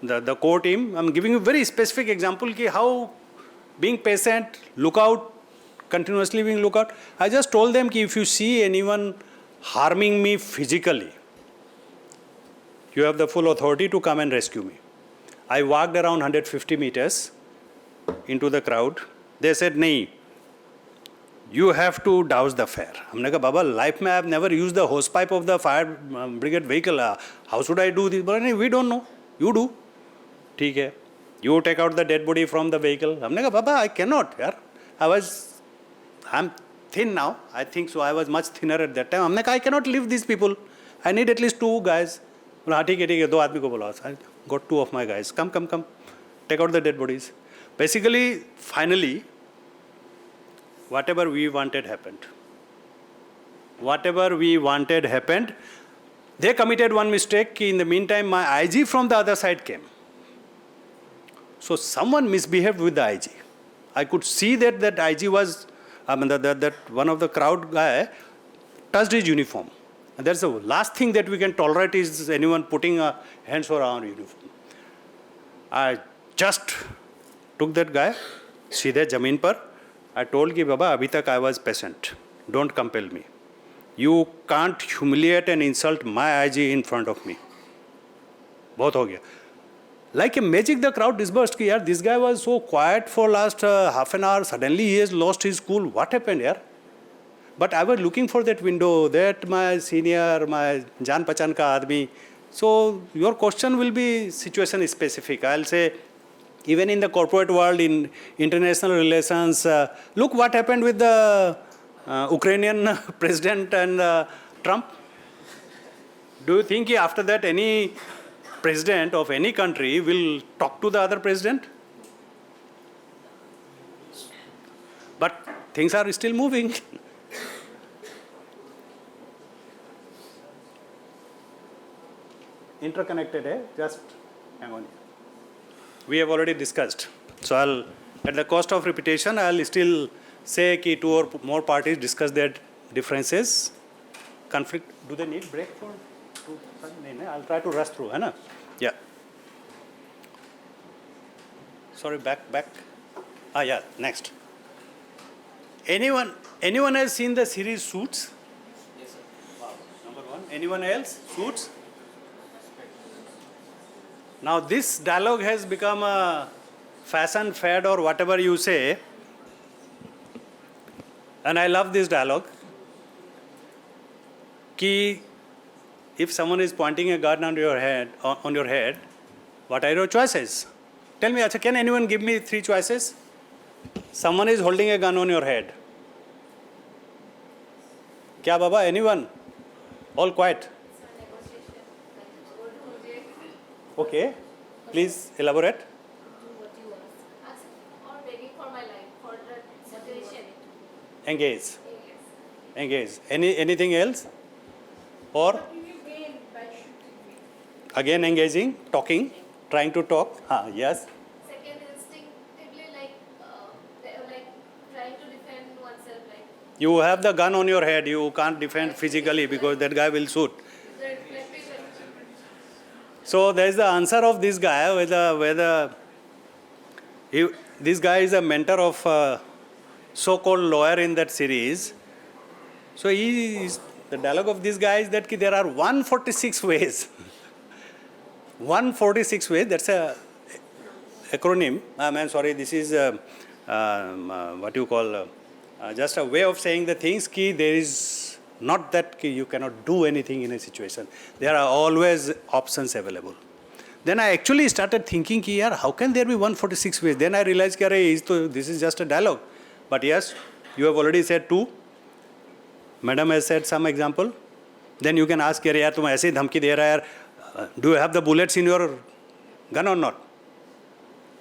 the core team, I'm giving you a very specific example ki how being patient, look out, continuously being look out. I just told them ki if you see anyone harming me physically, you have the full authority to come and rescue me. I walked around 150 meters into the crowd. They said, nahi, you have to douse the fire. हमने कहा बाबा life में I have never used the hose pipe of the fire brigade vehicle. How should I do this? बोला नहीं, we don't know. You do. ठीक है. You take out the dead body from the vehicle. हमने कहा बाबा I cannot यार. I'm thin now. I think so. I was much thinner at that time. हमने कहा I cannot leave these people. I need at least 2 guys. बोला हाँ ठीक है 2 आदमी को बोला. I got 2 of my guys. Come. Take out the dead bodies. Basically, finally, whatever we wanted happened. Whatever we wanted happened. They committed one mistake. In the meantime, my IG from the other side came. So someone misbehaved with the IG. I could see that IG was, that one of the crowd guy touched his uniform. And that's the last thing that we can tolerate is anyone putting hands on our uniform. I just took that guy, सीधे जमीन पर. I told कि बाबा अभी तक I was patient. Don't compel me. You can't humiliate and insult my IG in front of me. बहुत हो गया. Like a magic, the crowd dispersed. कि यार, this guy was so quiet for last half an hour. Suddenly he has lost his cool. What happened, यार? But I was looking for that window. That my senior, my जान पहचान का आदमी. So your question will be situation specific. I'll say, even in the corporate world, in international relations, look what happened with the Ukrainian president and Trump. Do you think after that any president of any country will talk to the other president? But things are still moving. Interconnected, eh? Just hang on. We have already discussed. So I'll, at the cost of repetition, I'll still say कि 2 or more parties discuss their differences. Conflict, do they need break for 2? I'll try to rush through, है ना? Yeah. Sorry, back. Yeah, next. Anyone has seen the series Suits? Yes, sir. Wow. Number 1. Anyone else? Suits? Now this dialogue has become a fashion, fad or whatever you say. And I love this dialogue. Ki if someone is pointing a gun on your head, what are your choices? Tell me, Acha, can anyone give me 3 choices? Someone is holding a gun on your head. Kya baba? Anyone? All quiet. Okay, please elaborate. What you ask. Or begging for my life, for the situation. Engage. Anything else? Or again engaging, talking, trying to talk. Yes. Second, instinctively like trying to defend oneself, like. You have the gun on your head, you can't defend physically because that guy will shoot. So there is the answer of this guy, this guy is a mentor of a so-called lawyer in that series. So the dialogue of this guy is that there are 146 ways. 146 ways, that's a acronym. This is what you call just a way of saying the things. There is not that you cannot do anything in a situation. There are always options available. Then I actually started thinking, how can there be 146 ways? Then I realized, this is just a dialogue. But yes, you have already said 2. Madam has said some example. Then you can ask, do you have the bullets in your gun or not?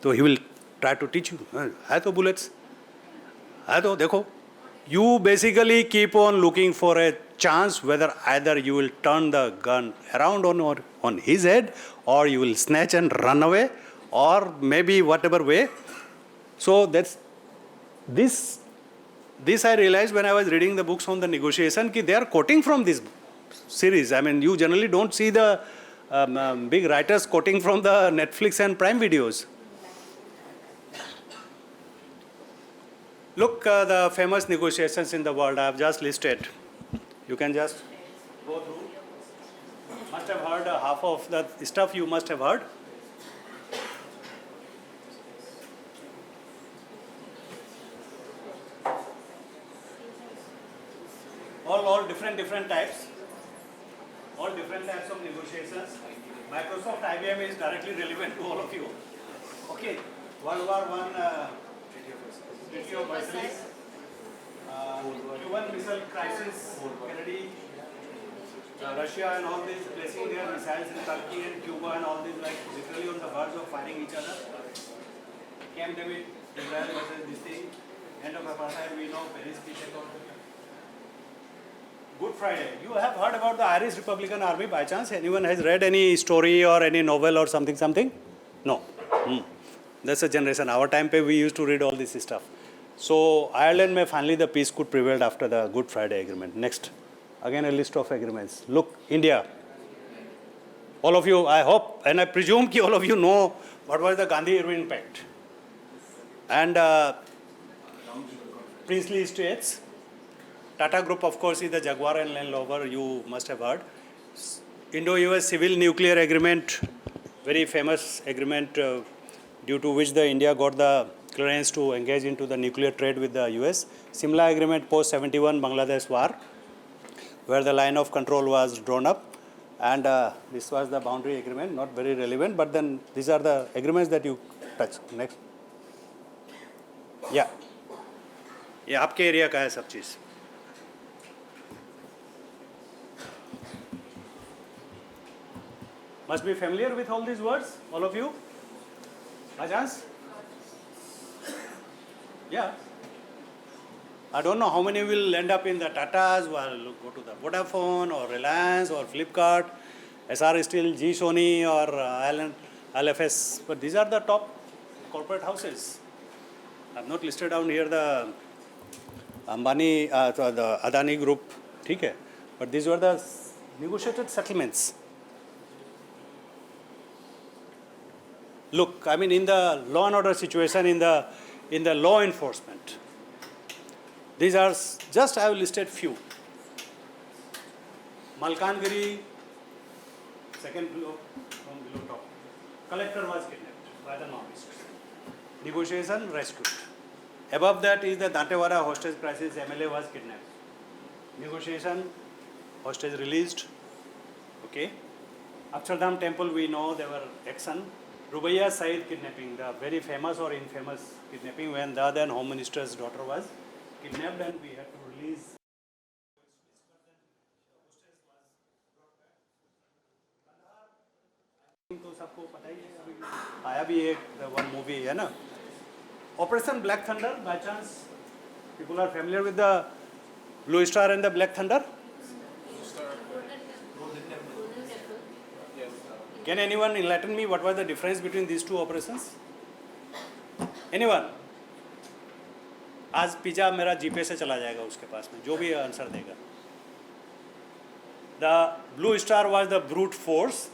So he will try to teach you. Hai to bullets. Hai to, dekho. You basically keep on looking for a chance whether either you will turn the gun around on his head, or you will snatch and run away, or maybe whatever way. So that's this I realized when I was reading the books on the negotiation, they are quoting from this series. You generally don't see the big writers quoting from the Netflix and Prime videos. Look, the famous negotiations in the world I have just listed. You can just go through. Must have heard half of the stuff you must have heard. All different types. All different types of negotiations. Microsoft IBM is directly relevant to all of you. Okay. World War I. Treaty of Versailles, Cuban Missile Crisis, Kennedy, Russia and all these placing their missiles in Turkey and Cuba and all these, like literally on the verge of fighting each other. Camp David, Israel versus this thing, end of apartheid, we know, Paris Peace Accord. Good Friday. You have heard about the Irish Republican Army by chance? Anyone has read any story or any novel or something? No. That's a generation. Our time we used to read all this stuff. So Ireland finally the peace could prevail after the Good Friday Agreement. Next, again a list of agreements. Look, India. All of you, I hope and I presume that all of you know what was the Gandhi-Irwin Pact. And princely states. Tata Group, of course, is the Jaguar and Land Rover, you must have heard. Indo-US Civil Nuclear Agreement, very famous agreement due to which the India got the clearance to engage into the nuclear trade with the US. Simla Agreement post-71 Bangladesh war, where the line of control was drawn up. And this was the boundary agreement, not very relevant, but then these are the agreements that you touch. Next. Yeah. ये आपके area का है सब चीज़. Must be familiar with all these words, all of you? By chance? Yeah. I don't know how many will end up in the Tatas, will go to the Vodafone or Reliance or Flipkart, SR Steel, G Sony or LFS. But these are the top corporate houses. I have not listed down here the Ambani, the Adani group. Okay. But these were the negotiated settlements. Look, I mean, in the law and order situation, in the law enforcement, these are just I have listed few. Malkangiri, second below, from below top. Collector was kidnapped by the Maoists. Negotiation rescued. Above that is the Dantewara hostage crisis. MLA was kidnapped. Negotiation, hostage released. Okay. Akshardham temple, we know there were action. Rubaiya Said kidnapping, the very famous or infamous kidnapping when the then Home Minister's daughter was kidnapped and we had to release. तो सबको पता ही है अभी आया भी एक one movie है ना. Operation Black Thunder, by chance people are familiar with the Blue Star and the Black Thunder? Can anyone enlighten me what was the difference between these two operations? Anyone? आज pizza मेरा जीपे से चला जाएगा उसके पास में, जो भी आंसर देगा. The blue star was the brute force.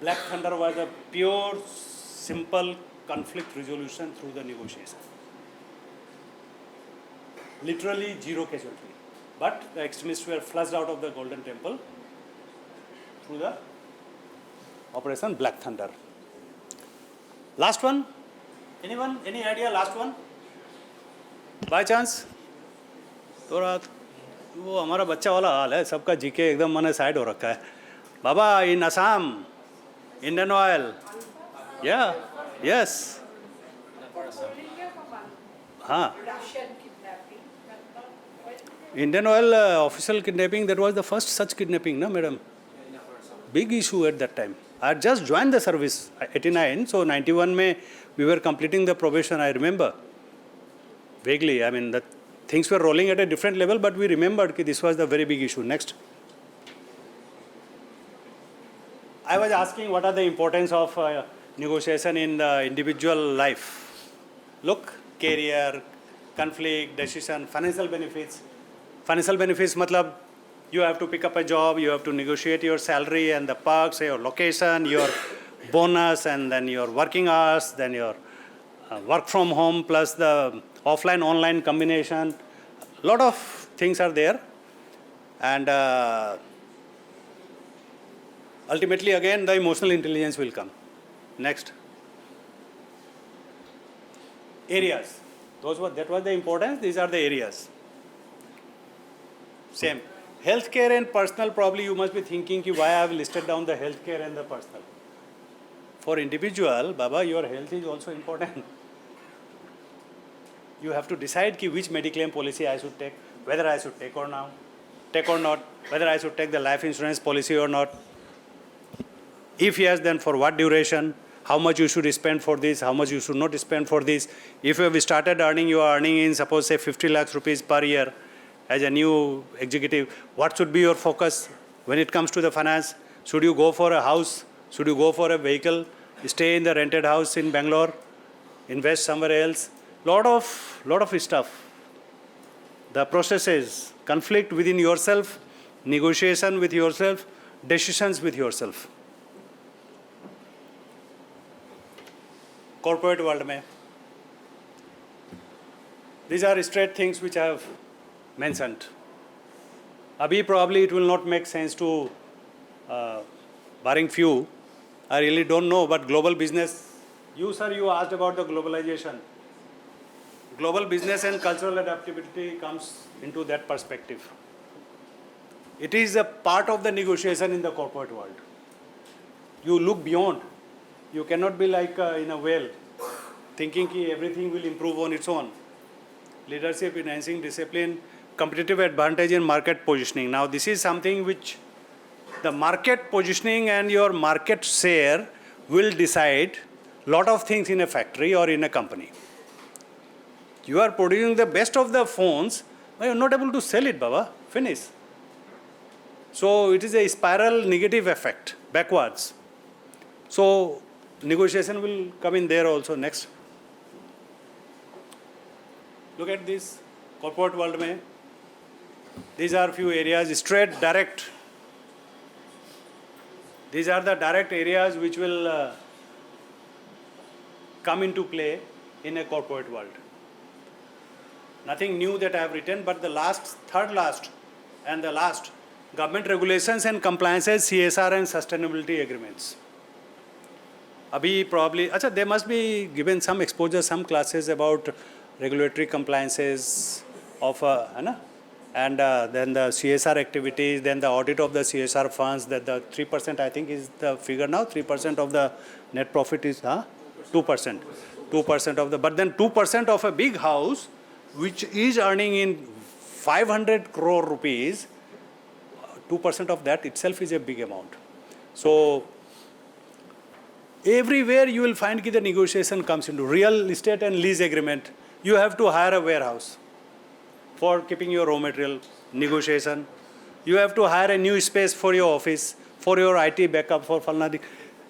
Black thunder was the pure, simple conflict resolution through the negotiation. Literally zero casualty. But the extremists were flushed out of the Golden Temple through the Operation Black Thunder. Last one? Anyone? Any idea? Last one? By chance? थोड़ा वो हमारा बच्चा वाला हाल है, सबका GK एकदम मैंने side हो रखा है. बाबा, इन असम इंडियन ऑयल, या यस, हाँ, Indian oil official kidnapping, that was the first such kidnapping, no, madam? Big issue at that time. I had just joined the service, 89, so 91 mein we were completing the probation, I remember. Vaguely, I mean, the things were rolling at a different level, but we remembered that this was the very big issue. Next. I was asking what are the importance of negotiation in the individual life. Look, career, conflict, decision, financial benefits. Financial benefits matlab you have to pick up a job, you have to negotiate your salary and the perks, your location, your bonus, and then your working hours, then your work from home plus the offline-online combination. Lot of things are there, and ultimately again the emotional intelligence will come. Next. Areas. That was the importance. These are the areas. Same. Healthcare and personal, probably you must be thinking why I have listed down the healthcare and the personal. For individual, Baba, your health is also important. You have to decide which mediclaim policy I should take, whether I should take or not, whether I should take the life insurance policy or not. If yes, then for what duration, how much you should spend for this, how much you should not spend for this. If you have started earning, you are earning in suppose say 50 lakhs rupees per year as a new executive, what should be your focus when it comes to the finance? Should you go for a house? Should you go for a vehicle? Stay in the rented house in Bangalore? Invest somewhere else? Lot of stuff. The processes, conflict within yourself, negotiation with yourself, decisions with yourself. Corporate world mein. These are straight things which I have mentioned. Abhi probably it will not make sense to, barring few, I really don't know, but global business, you sir, you asked about the globalization. Global business and cultural adaptability comes into that perspective. It is a part of the negotiation in the corporate world. You look beyond. You cannot be like in a whale, thinking that everything will improve on its own. Leadership, enhancing discipline, competitive advantage in market positioning. Now this is something which the market positioning and your market share will decide lot of things in a factory or in a company. You are producing the best of the phones, but you are not able to sell it, Baba. Finish. So it is a spiral negative effect, backwards. So negotiation will come in there also. Next. Look at this corporate world mein. These are few areas, straight, direct. These are the direct areas which will come into play in a corporate world. Nothing new that I have written, but the third last, and the last, government regulations and compliances, CSR and sustainability agreements. Abhi probably, achha, they must be given some exposure, some classes about regulatory compliances of, and then the CSR activities, then the audit of the CSR funds, that the 3% I think is the figure now, 3% of the net profit is 2%. 2% of the, but then 2% of a big house, which is earning in 500 crore rupees, 2% of that itself is a big amount. So everywhere you will find that the negotiation comes into real estate and lease agreement. You have to hire a warehouse for keeping your raw material, negotiation. You have to hire a new space for your office, for your IT backup, for falna.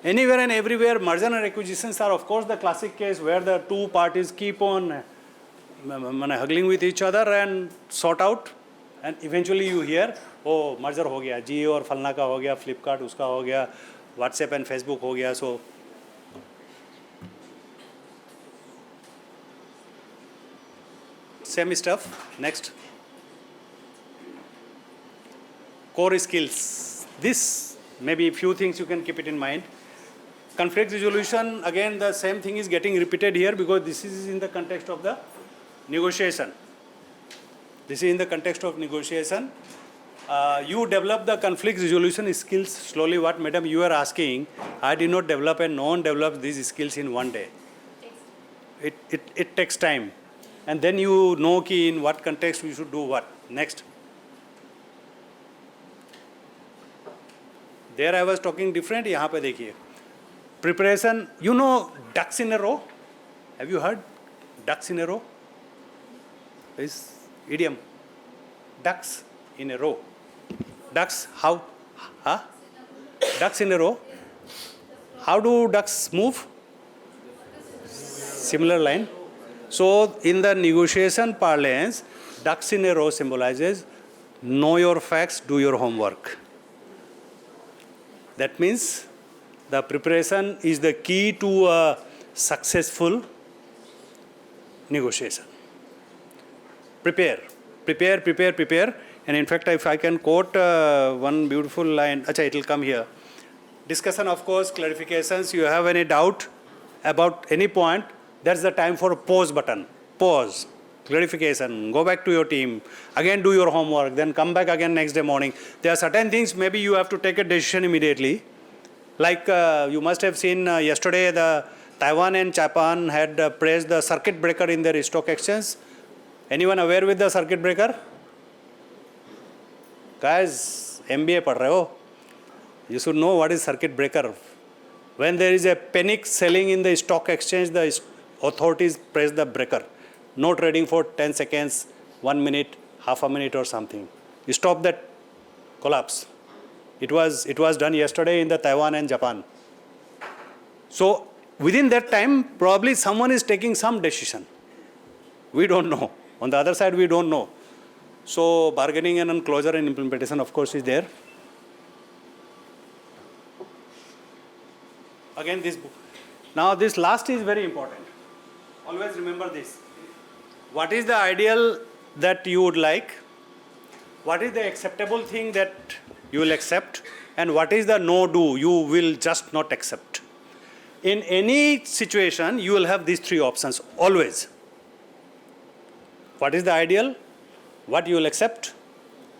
Anywhere and everywhere, merger and acquisitions are of course the classic case where the two parties keep on hugging with each other and sort out, and eventually you hear, oh, merger हो गया, Jio और फलना का हो गया, Flipkart उसका हो गया, WhatsApp and Facebook हो गया, so same stuff. Next. Core skills. This, maybe a few things you can keep it in mind. Conflict resolution, again the same thing is getting repeated here because this is in the context of the negotiation. This is in the context of negotiation. You develop the conflict resolution skills slowly. What, madam, you are asking, I did not develop and no one develops these skills in one day. It takes time. And then you know ki in what context we should do what. Next. There I was talking different, यहाँ पे देखिए. Preparation, you know ducks in a row? Have you heard ducks in a row? Is idiom. Ducks in a row. Ducks, how? Huh? Ducks in a row. How do ducks move? Similar line. So in the negotiation parlance, ducks in a row symbolizes know your facts, do your homework. That means the preparation is the key to a successful negotiation. Prepare. And in fact, if I can quote one beautiful line, it will come here. Discussion, of course, clarifications. You have any doubt about any point, that's the time for a pause button. Pause. Clarification. Go back to your team. Again, do your homework. Then come back again next day morning. There are certain things maybe you have to take a decision immediately. Like you must have seen yesterday, the Taiwan and Japan had praised the circuit breaker in their stock exchange. Anyone aware with the circuit breaker? Guys, MBA पढ़ रहे हो? You should know what is circuit breaker. When there is a panic selling in the stock exchange, the authorities press the breaker. No trading for 10 seconds, 1 minute, half a minute or something. You stop that collapse. It was done yesterday in the Taiwan and Japan. So within that time, probably someone is taking some decision. We don't know. On the other side, we don't know. So bargaining and closure and implementation, of course, is there. Again, this book. Now this last is very important. Always remember this. What is the ideal that you would like? What is the acceptable thing that you will accept? And what is the no-do you will just not accept? In any situation, you will have these three options, always. What is the ideal? What you will accept?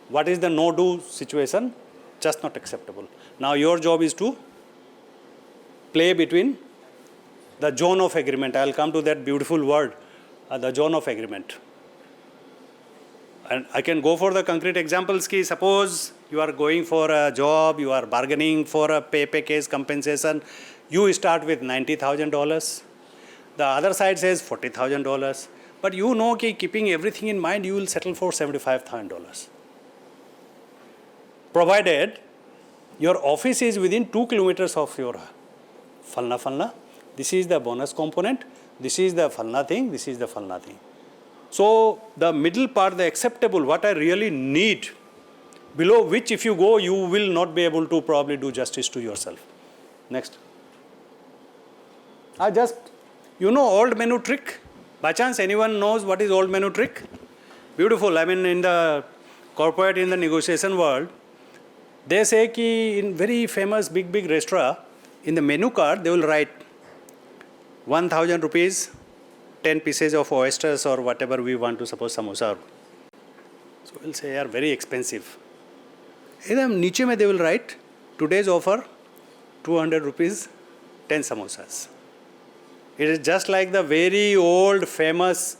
What is the no-do situation? Just not acceptable. Now your job is to play between the zone of agreement. I will come to that beautiful word, the zone of agreement. And I can go for the concrete examples. Ki suppose you are going for a job, you are bargaining for a pay package compensation. You start with $90,000. The other side says $40,000. But you know ki keeping everything in mind, you will settle for $75,000. Provided your office is within 2 kilometers of your falna. This is the bonus component. This is the falna thing. This is the falna thing. So the middle part, the acceptable, what I really need, below which if you go, you will not be able to probably do justice to yourself. Next. Old menu trick. By chance, anyone knows what is old menu trick? Beautiful. I mean, in the corporate, in the negotiation world, they say ki in very famous big restaurant, in the menu card, they will write 1,000 rupees, 10 pieces of oysters or whatever we want to suppose samosa. So we'll say, are very expensive. In the niche mein they will write, today's offer, 200 rupees, 10 samosas. It is just like the very old famous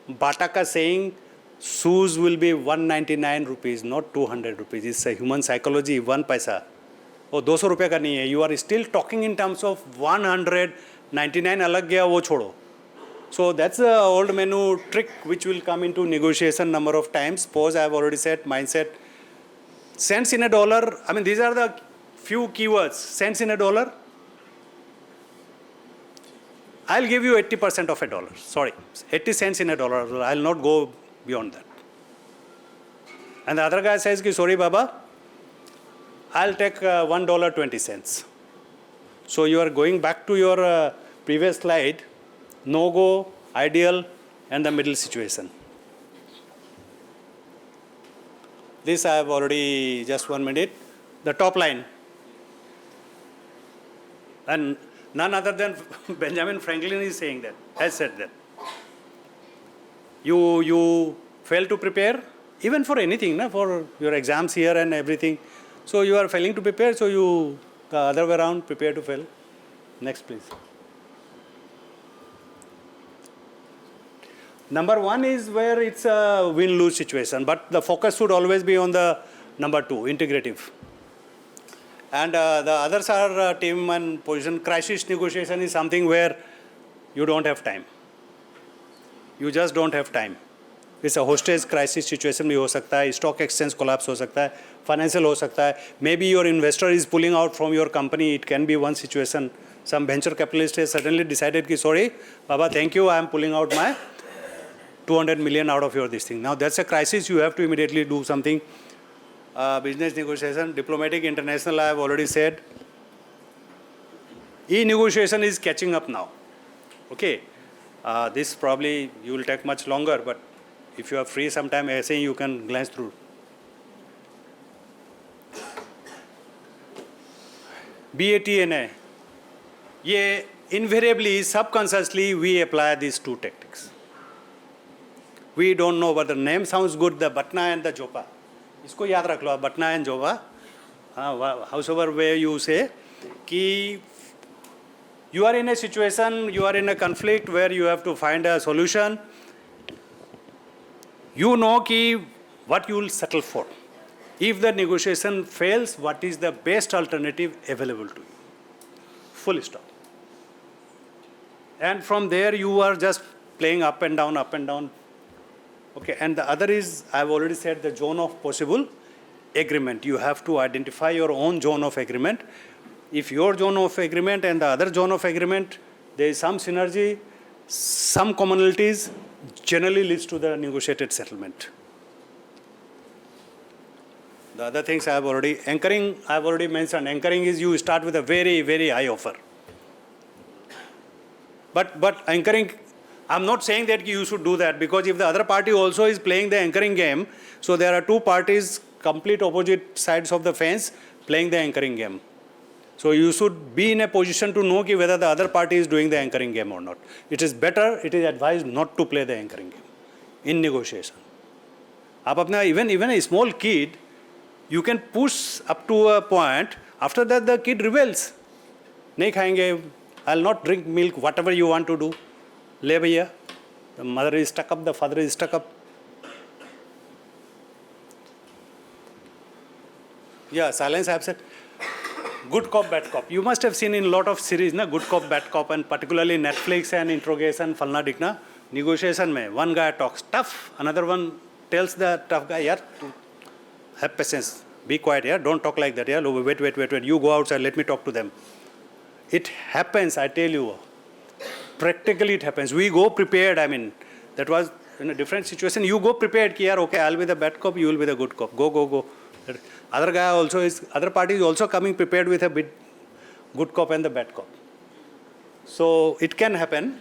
Bataka saying, shoes will be 199 rupees, not 200 rupees. It's a human psychology, 1 paisa. Oh, 200 rupiya ka nahi hai. You are still talking in terms of 199 alag gaya, wo chodo. So that's the old menu trick which will come into negotiation number of times. Pause, I have already said, mindset. Cents in a dollar, I mean, these are the few keywords. Cents in a dollar. I'll give you 80% of a dollar. Sorry, 80 cents in a dollar. I'll not go beyond that. And the other guy says, sorry, Baba, I'll take $1.20. So you are going back to your previous slide, no-go, ideal, and the middle situation. This I have already, just 1 minute. The top line. And none other than Benjamin Franklin is saying that, has said that. You fail to prepare, even for anything, for your exams here and everything. So you are failing to prepare, so you, the other way around, prepare to fail. Next, please. Number one is where it's a win-lose situation, but the focus should always be on the number two, integrative. And the others are team and position. Crisis negotiation is something where you don't have time. You just don't have time. It's a hostage crisis situation भी हो सकता है, stock exchange collapse हो सकता है, financial हो सकता है. Maybe your investor is pulling out from your company. It can be one situation. Some venture capitalist has suddenly decided कि sorry, Baba, thank you, I am pulling out my 200 million out of your this thing. Now that's a crisis. You have to immediately do something. Business negotiation, diplomatic, international, I have already said. E-negotiation is catching up now. Okay. This probably you will take much longer, but if you are free sometime, essay you can glance through. BATNA. Yeah, invariably, subconsciously, we apply these two tactics. We don't know, but the name sounds good, the Batna and the Jopa. इसको याद रख लो आप, Batna and Jopa. However way you say, कि you are in a situation, you are in a conflict where you have to find a solution. You know कि what you will settle for. If the negotiation fails, what is the best alternative available to you? Full stop. And from there you are just playing up and down, up and down. Okay, and the other is, I've already said, the zone of possible agreement. You have to identify your own zone of agreement. If your zone of agreement and the other zone of agreement, there is some synergy, some commonalities, generally leads to the negotiated settlement. The other things I have already, anchoring, I have already mentioned. Anchoring is you start with a very, very high offer. But anchoring, I'm not saying that you should do that, because if the other party also is playing the anchoring game, so there are two parties, complete opposite sides of the fence, playing the anchoring game. So you should be in a position to know whether the other party is doing the anchoring game or not. It is better, it is advised not to play the anchoring game in negotiation. Even a small kid, you can push up to a point. After that, the kid rebels. नहीं खाएंगे, I'll not drink milk, whatever you want to do. ले भैया. The mother is stuck up, the father is stuck up. Yeah, silence I have said. Good cop, bad cop. You must have seen in a lot of series, na, good cop, bad cop, and particularly Netflix and interrogation, falna dikna. Negotiation mein, one guy talks tough, another one tells the tough guy, yaar, have patience, be quiet, yeah, don't talk like that, yeah, wait, you go outside, let me talk to them. It happens, I tell you. Practically it happens. We go prepared, I mean, that was in a different situation. You go prepared, ki yaar, okay, I'll be the bad cop, you will be the good cop. Go. Other guy also is, other party is also coming prepared with a bit good cop and the bad cop. So it can happen.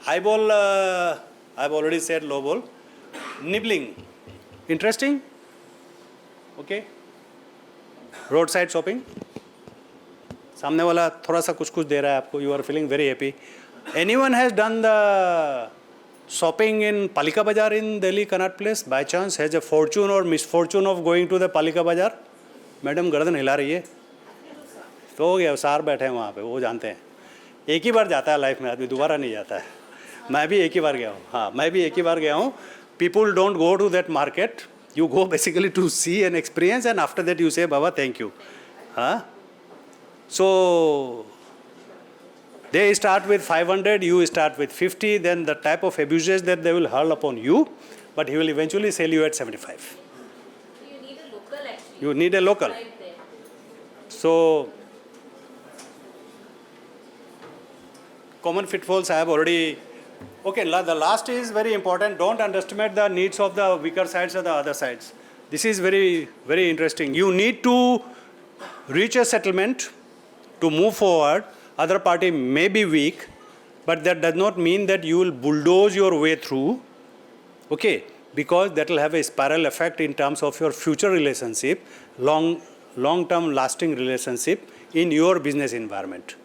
High ball, I've already said low ball. Nibbling, interesting. Okay. Roadside shopping. सामने वाला थोड़ा सा कुछ दे रहा है आपको. You are feeling very happy. Anyone has done the shopping in Palika Bazaar in Delhi, Connaught Place, by chance, has a fortune or misfortune of going to the Palika Bazaar? Madam गर्दन हिला रही है. तो हो गया, सार बैठे हैं वहाँ पे, वो जानते हैं. एक ही बार जाता है लाइफ में आदमी, दोबारा नहीं जाता है. मैं भी एक ही बार गया हूँ. हाँ, मैं भी एक ही बार गया हूँ. People don't go to that market. You go basically to see and experience, and after that you say, Baba, thank you. Huh? So they start with 500, you start with 50, then the type of abuses that they will hurl upon you, but he will eventually sell you at 75. You need a local actually. You need a local. Right there. So common pitfalls I have already. Okay, the last is very important. Don't underestimate the needs of the weaker sides or the other sides. This is very, very interesting. You need to reach a settlement to move forward. Other party may be weak, but that does not mean that you will bulldoze your way through. Okay, because that will have a spiral effect in terms of your future relationship, long-term lasting relationship in your business environment.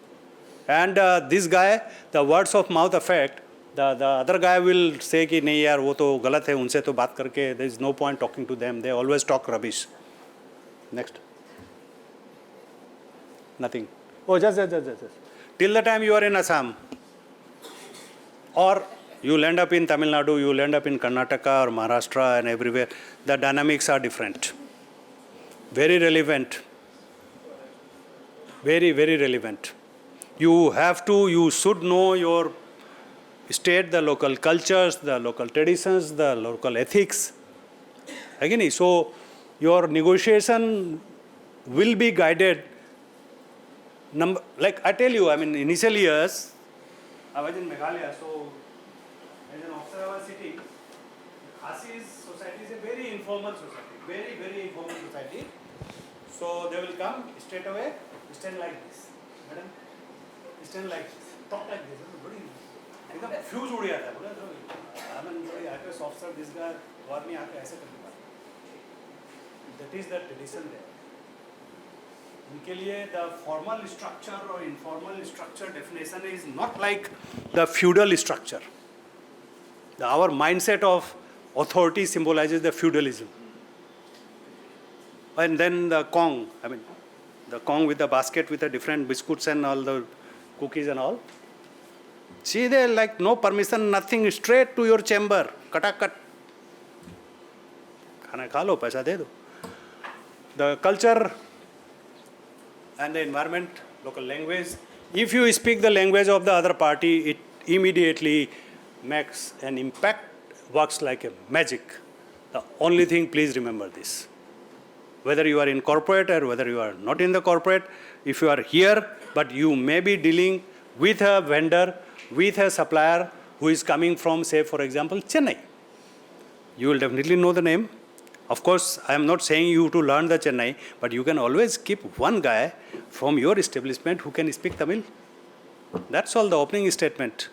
And this guy, the words of mouth effect, the other guy will say कि नहीं यार वो तो गलत है उनसे तो बात करके there is no point talking to them. They always talk rubbish. Next. Nothing. Oh, just. Till the time you are in Assam, or you will end up in Tamil Nadu, you will end up in Karnataka or Maharashtra and everywhere, the dynamics are different. Very relevant. Very, very relevant. You should know your state, the local cultures, the local traditions, the local ethics. Again, so your negotiation will be guided. Like I tell you, I mean, initial years, I was in Meghalaya, so as an officer I was sitting. Khasi's society is a very informal society, very, very informal society. So they will come straight away, stand like this. Madam, stand like this, talk like this. एकदम fuse उड़ जाता है बोला तो I mean बड़ी IPS officer this guy war में आके ऐसे करने वाला that is the tradition there उनके लिए द फॉर्मल स्ट्रक्चर और informal structure definition is not like the feudal structure our mindset of authority symbolizes the feudalism. And then the Kong, I mean the Kong with the basket with the different biscuits and all the cookies and all. See, they like no permission, nothing, straight to your chamber. Katakat. Khana kha lo, paisa de do. The culture and the environment, local language. If you speak the language of the other party, it immediately makes an impact, works like a magic. The only thing, please remember this. Whether you are in corporate or whether you are not in the corporate, if you are here, but you may be dealing with a vendor, with a supplier who is coming from, say, for example, Chennai. You will definitely know the name. Of course, I am not saying you to learn the Chennai, but you can always keep one guy from your establishment who can speak Tamil. That's all the opening statement.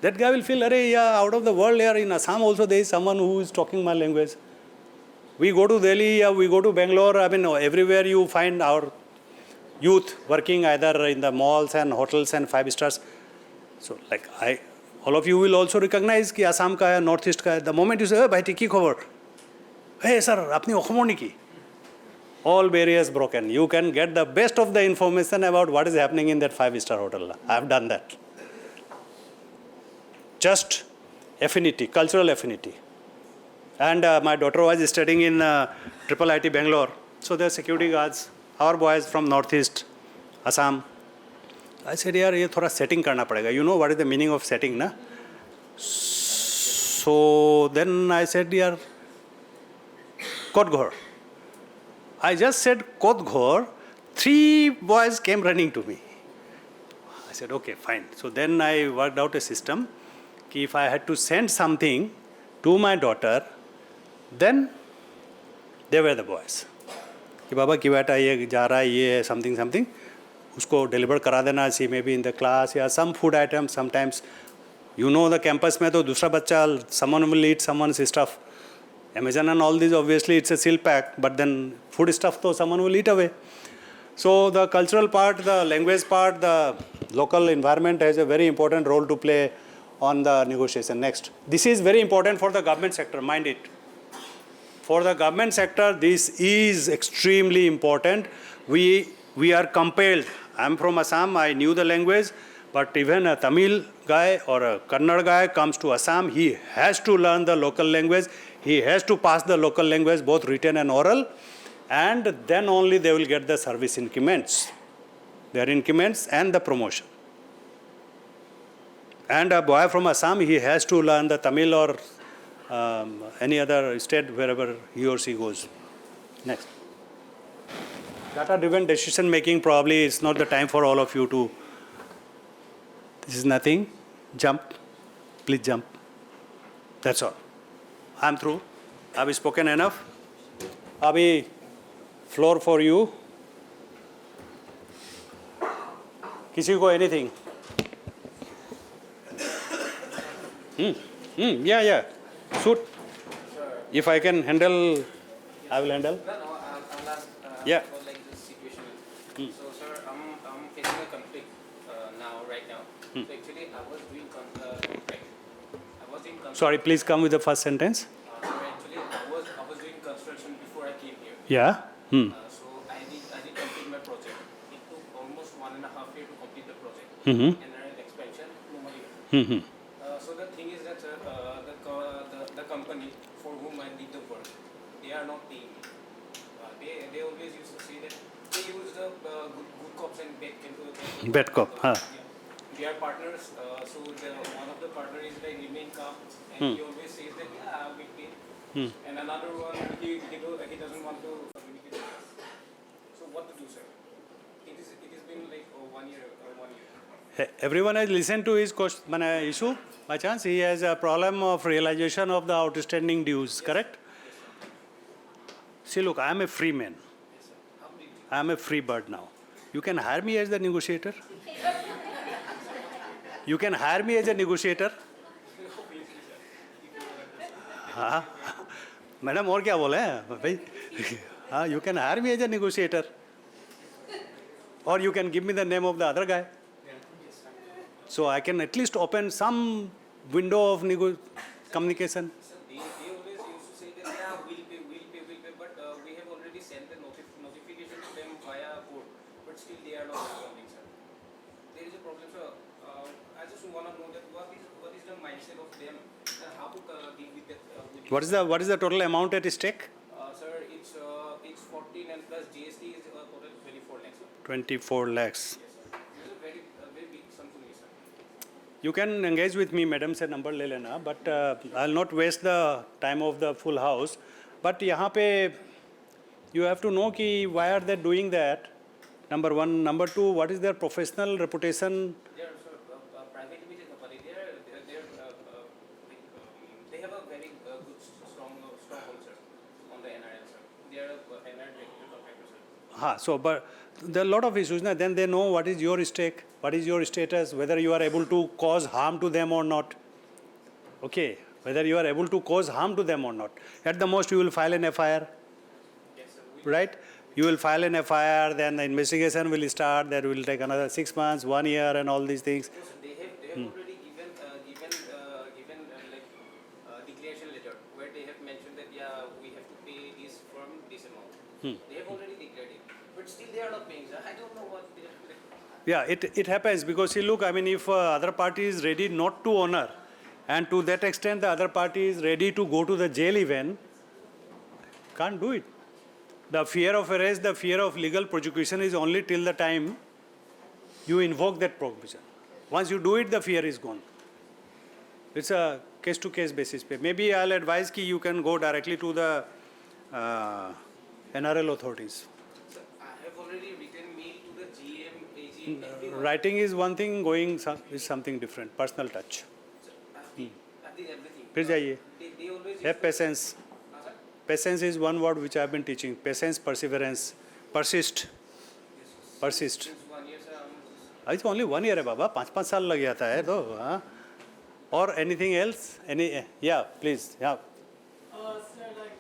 That guy will feel, arey, yeah, out of the world here in Assam also there is someone who is talking my language. We go to Delhi, we go to Bangalore, I mean, everywhere you find our youth working either in the malls and hotels and 5 stars. So, like all of you will also recognize कि Assam का है, Northeast का है. The moment you say, hey, भाई टिक्की खबर, hey sir, अपनी अखमों नहीं की. All barriers broken. You can get the best of the information about what is happening in that 5-star hotel. I have done that. Just affinity, cultural affinity. And my daughter was studying in Triple IT Bangalore. So the security guards, our boys from Northeast, Assam. I said, यार ये थोड़ा setting करना पड़ेगा. You know what is the meaning of setting, na? So then I said, यार Kodghor. I just said Kodghor. 3 boys came running to me. I said, okay, fine. So then I worked out a system. Ki if I had to send something to my daughter, then they were the boys. कि बाबा की बेटा ये जा रहा है ये something उसको deliver करा देना. She may be in the class या some food item. Sometimes you know the campus में तो दूसरा बच्चा someone will eat someone's stuff. Amazon and all these obviously it's a seal pack, but then food stuff तो someone will eat away. So the cultural part, the language part, the local environment has a very important role to play on the negotiation. Next, this is very important for the government sector, mind it. For the government sector, this is extremely important. We are compelled. I am from Assam, I knew the language, but even a Tamil guy or a Kannada guy comes to Assam, he has to learn the local language. He has to pass the local language, both written and oral, and then only they will get the service increments. Their increments and the promotion. And a boy from Assam, he has to learn the Tamil or any other state wherever he or she goes. Next. Data-driven decision making probably is not the time for all of you to This is nothing. Jump. Please jump. That's all. I'm through. I've spoken enough. Abhi, floor for you. किसी को anything? Yeah. Shoot. If I can handle, I will handle. No, I'll ask Yeah. about like this situation. So, sir, I'm facing a conflict right now. So, actually, I was doing Sorry, please come with the first sentence. Sir, actually, I was doing construction before I came here. Yeah. So, I did complete my project. It took almost 1.5 years to complete the project. Mm-hmm. And an expansion, normally. Mm-hmm. So the thing is that the company for whom I did the work, they are not paying me. They always used to say that they use the good cops and Bad cop, huh. Yeah. They are partners. So one of the partners is like remain calm, and he always says that yeah, we pay. And another one he doesn't want to communicate with us. So what to do, sir? It has been like 1 year. Everyone has listened to his issue. By chance, he has a problem of realization of the outstanding dues, correct? See, look, I am a free man. I am a free bird now. You can hire me as the negotiator. You can hire me as a negotiator. हाँ madam और क्या बोले हैं भाई हाँ you can hire me as a negotiator or you can give me the name of the other guy so I can at least open some window of communication. They always used to say that yeah, we'll pay, but we have already sent the notification to them via court, but still they are not responding, sir. There is a problem, sir. I just want to know that what is the mindset of them and how to deal with that. What is the total amount at stake? Sir, it's 14 and plus GST is total 24 lakhs, sir. 24 lakhs. Yes, sir. This is a very big sum to me, sir. You can engage with me, madam से number ले लेना, but I'll not waste the time of the full house. But यहाँ पे you have to know कि why are they doing that? Number one, number two, what is their professional reputation? They are private limited company. They have a very good strong hold, sir, on the NRL, sir. They are NRL regular contractor, sir. हाँ, so but there are a lot of issues. Na? Then they know what is your stake, what is your status, whether you are able to cause harm to them or not. Okay, whether you are able to cause harm to them or not. At the most, you will file an FIR. Yes, sir. Right? You will file an FIR, then the investigation will start. That will take another 6 months, 1 year, and all these things. So they have already given declaration letter where they have mentioned that yeah, we have to pay this from this amount. They have already declared it, but still they are not paying, sir. I don't know what they are doing. Yeah, it happens because see, look, I mean, if other party is ready not to honor, and to that extent the other party is ready to go to the jail even, can't do it. The fear of arrest, the fear of legal prosecution is only till the time you invoke that provision. Once you do it, the fear is gone. It's a case-to-case basis. Maybe I'll advise that you can go directly to the NRL authorities. Sir, I have already written mail to the GM, AG, everyone. Writing is one thing, going is something different, personal touch. Sir, I did everything. फिर जाइए. They always Have patience. Sir? Patience is one word which I have been teaching. Patience, perseverance, persist. Persist. Since 1 year, sir, It's only 1 year है बाबा 5 साल लग जाता है तो हाँ. Or anything else? Yeah, please. Yeah. Sir, like,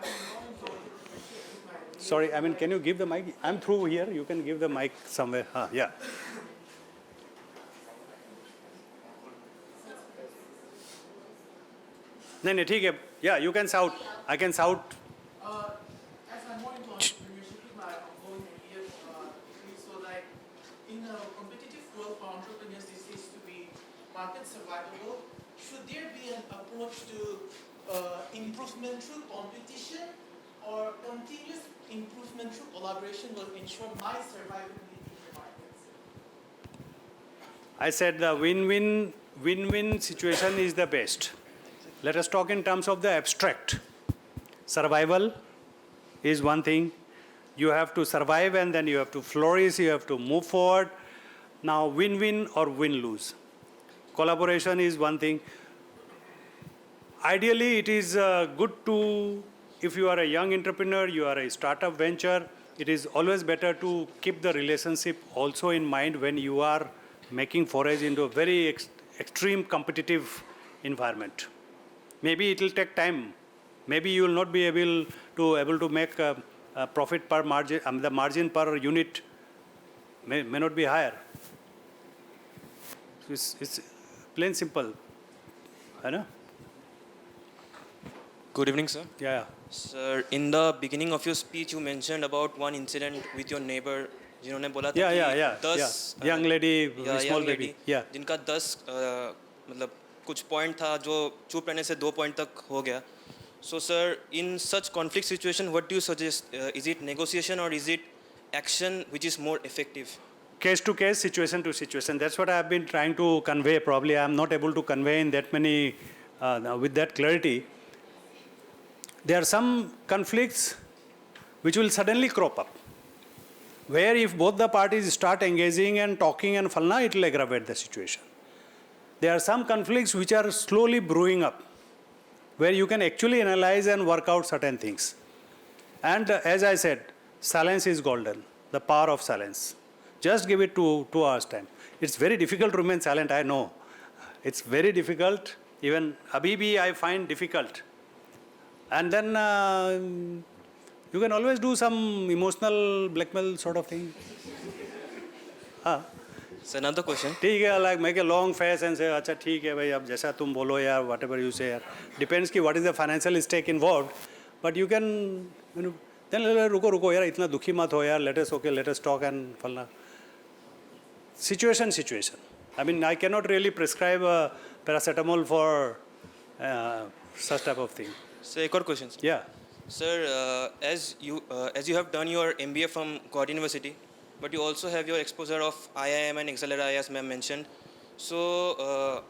I'm not in Sorry, I mean, can you give the mic? I'm through here. You can give the mic somewhere. Yeah. नहीं ठीक है. Yeah, you can shout. I can shout. As I'm more into entrepreneurship with my ongoing MBA degree, so like in a competitive world for entrepreneurs, this is to be market survivable. Should there be an approach to improvement through competition, or continuous improvement through collaboration will ensure my survivability in the markets? I said the win-win situation is the best. Let us talk in terms of the abstract. Survival is one thing. You have to survive and then you have to flourish, you have to move forward. Now, win-win or win-lose. Collaboration is one thing. Ideally, it is good to, if you are a young entrepreneur, you are a startup venture, it is always better to keep the relationship also in mind when you are making forays into a very extreme competitive environment. Maybe it will take time. Maybe you will not be able to make a profit per margin, the margin per unit may not be higher. It's plain simple. I know? Good evening, sir. Yeah. Sir, in the beginning of your speech, you mentioned about one incident with your neighbor. जिन्होंने बोला था Yeah. कि 10 Young lady, yeah, small young baby. lady, Yeah. जिनका 10 मतलब कुछ point था जो चुप रहने से 2 point तक हो गया. So, sir, in such conflict situation, what do you suggest? Is it negotiation or is it action which is more effective? Case to case, situation to situation. That's what I have been trying to convey. Probably I am not able to convey in that many, with that clarity. There are some conflicts which will suddenly crop up, where if both the parties start engaging and talking and falna, it will aggravate the situation. There are some conflicts which are slowly brewing up, where you can actually analyze and work out certain things. And as I said, silence is golden, the power of silence. Just give it 2 hours time. It's very difficult to remain silent, I know. It's very difficult. Even Habibi I find difficult. And then you can always do some emotional blackmail sort of thing. So, another question. ठीक है, like make a long face and say, अच्छा ठीक है भाई, अब जैसा तुम बोलो यार, whatever you say यार. Depends कि what is the financial stake involved. But you can, then रुको यार, इतना दुखी मत हो यार, let us talk and falna. Situation. I mean, I cannot really prescribe a paracetamol for such type of thing. So, एक और question. Yeah. Sir, as you have done your MBA from Guwahati University, but you also have your exposure of IIM and Accelerate, as ma'am mentioned. So,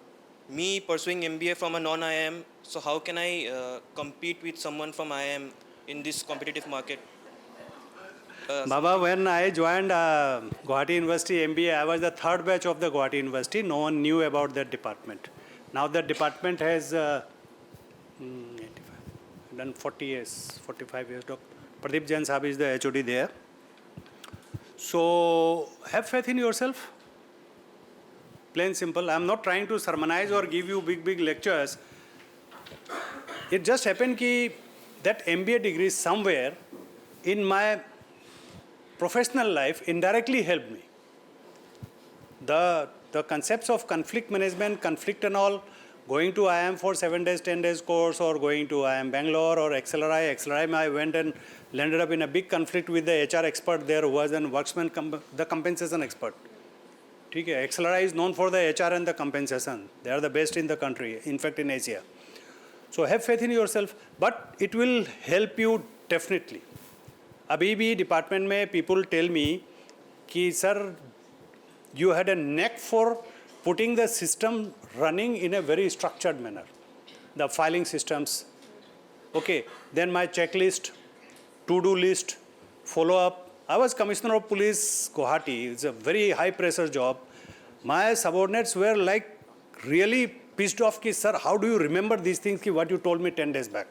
me pursuing MBA from a non-IIM, so how can I compete with someone from IIM in this competitive market? Baba, when I joined Guwahati University MBA, I was the 3rd batch of the Guwahati University. No one knew about that department. Now that department has 85, done 40 years, 45 years. Dr. Pradeep Jain Sahab is the HOD there. So have faith in yourself. Plain simple. I am not trying to sermonize or give you big lectures. It just happened that MBA degree somewhere in my professional life indirectly helped me. The concepts of conflict management, conflict and all, going to IIM for 7 days, 10 days course, or going to IIM Bangalore or XLRI, I went and landed up in a big conflict with the HR expert there who was an worksman, the compensation expert. XLRI is known for the HR and the compensation. They are the best in the country, in fact in Asia. So have faith in yourself, but it will help you definitely. अभी भी department में people tell me कि sir, you had a knack for putting the system running in a very structured manner. The filing systems. Okay, then my checklist, to-do list, follow-up. I was Commissioner of Police, Guwahati. It's a very high-pressure job. My subordinates were like really pissed off कि sir, how do you remember these things कि what you told me 10 days back?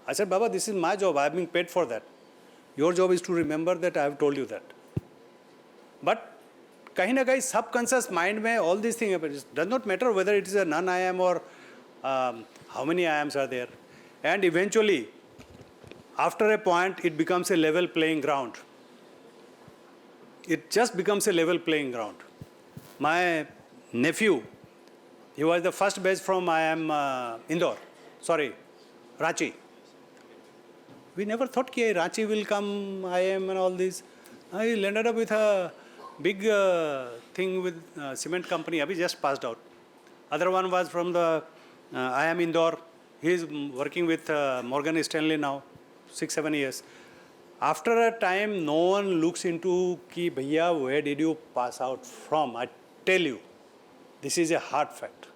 I said, Baba, this is my job. I have been paid for that. Your job is to remember that I have told you that. But कहीं ना कहीं subconscious mind में all these things happen. It does not matter whether it is a non-IIM or how many IIMs are there. And eventually, after a point, it becomes a level playing ground. It just becomes a level playing ground. My nephew, he was the first batch from IIM Ranchi. We never thought that Ranchi will come, IIM and all this. He landed up with a big thing with cement company. Abhi just passed out. Other one was from the IIM Indore. He is working with Morgan Stanley now, 6-7 years. After a time, no one looks into ki bhaiya, where did you pass out from? I tell you, this is a hard fact.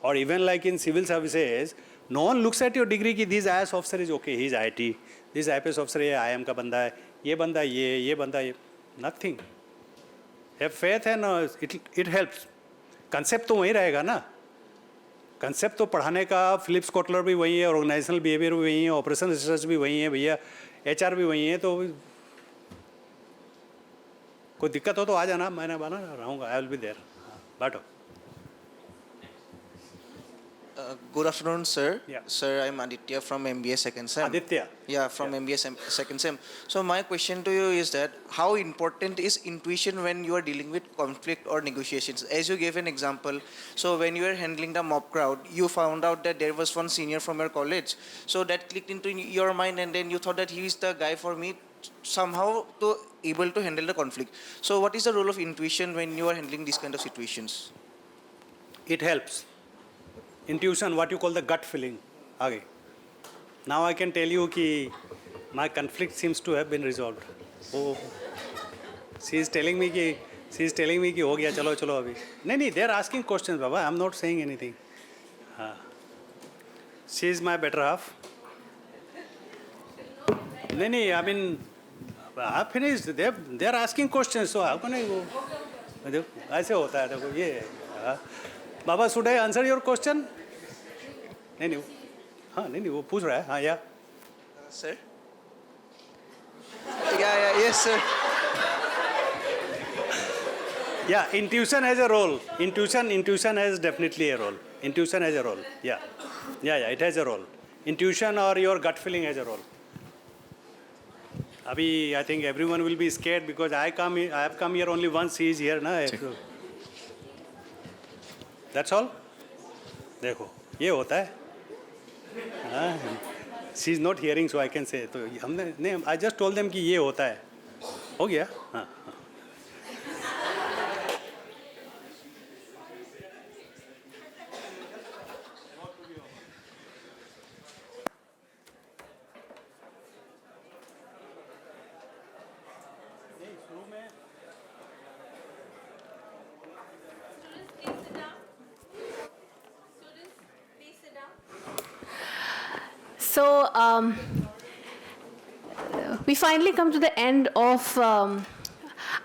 Or even like in civil services, no one looks at your degree कि this IAS officer is okay, he is IT. This IPS officer ये IIM का बंदा है, ये बंदा ये बंदा ये. Nothing. Have faith and it helps. Concept तो वही रहेगा ना. Concept तो पढ़ाने का फिलिप्स कोटलर भी वही है, ऑर्गेनाइजेशनल बिहेवियर भी वही है, ऑपरेशन रिसर्च भी वही है भैया, HR भी वही है, तो कोई दिक्कत हो तो आ जाना, मैं बना रहूँगा, I will be there. बाटो. Good afternoon, sir. Yeah. Sir, I'm Aditya from MBA second sem. Aditya. Yeah, from MBA second sem. So my question to you is that how important is intuition when you are dealing with conflict or negotiations? As you gave an example, so when you were handling the mob crowd, you found out that there was one senior from your college. So that clicked into your mind, and then you thought that he is the guy for me somehow to able to handle the conflict. So what is the role of intuition when you are handling these kind of situations? It helps. Intuition, what you call the gut feeling. Okay. Now I can tell you कि my conflict seems to have been resolved. Oh, she is telling me कि हो गया, चलो चलो अभी. नहीं, they are asking questions, Baba. I am not saying anything. She is my better half. नहीं, I mean, I finished. They are asking questions, so how can I go? ऐसे होता है, देखो ये. Baba, should I answer your question? नहीं, हाँ नहीं वो पूछ रहा है, हाँ या. Sir? Yeah, yes, sir. Yeah, intuition has a role. Intuition has definitely a role. Intuition has a role. Yeah, it has a role. Intuition or your gut feeling has a role. Abhi, I think everyone will be scared because I have come here only once. He is here, na. That's all. देखो, ये होता है. She is not hearing, so I can say. तो हमने नहीं, I just told them कि ये होता है. हो गया. हाँ. So we finally come to the end of, I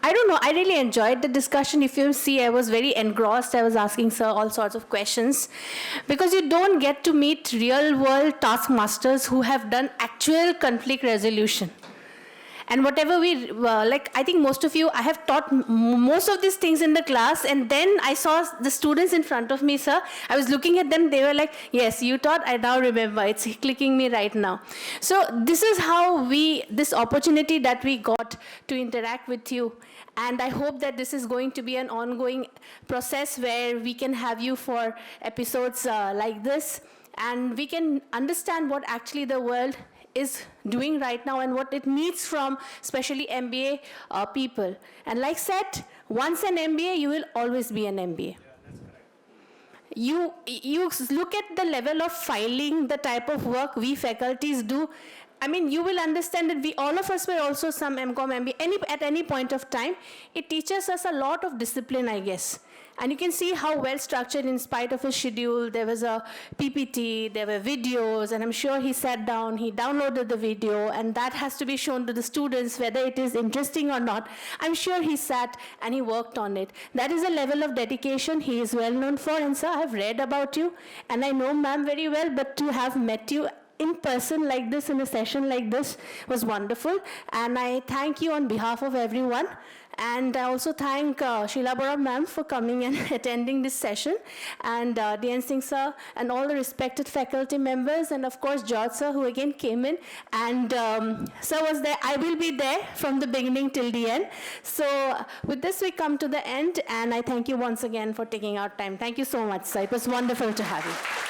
don't know, I really enjoyed the discussion. If you see, I was very engrossed. I was asking sir all sorts of questions because you don't get to meet real world taskmasters who have done actual conflict resolution. And whatever we, I think most of you, I have taught most of these things in the class, and then I saw the students in front of me, sir. I was looking at them, they were like, yes, you taught, I now remember. It's clicking me right now. So this is how this opportunity that we got to interact with you. And I hope that this is going to be an ongoing process where we can have you for episodes like this, and we can understand what actually the world is doing right now and what it needs from especially MBA people. And like said, once an MBA, you will always be an MBA. You look at the level of filing, the type of work we faculties do. I mean, you will understand that all of us were also some MCOM, MBA, at any point of time. It teaches us a lot of discipline, I guess. And you can see how well structured in spite of his schedule. There was a PPT, there were videos, and I'm sure he sat down, he downloaded the video, and that has to be shown to the students whether it is interesting or not. I'm sure he sat and he worked on it. That is a level of dedication he is well known for. And sir, I've read about you, and I know ma'am very well, but to have met you in person like this, in a session like this, was wonderful. And I thank you on behalf of everyone. And I also thank Sheila Bora ma'am for coming and attending this session, and DN Singh sir, and all the respected faculty members, and of course George sir, who again came in, and sir was there. I will be there from the beginning till the end. So with this we come to the end, and I thank you once again for taking our time. Thank you so much, sir. It was wonderful to have you.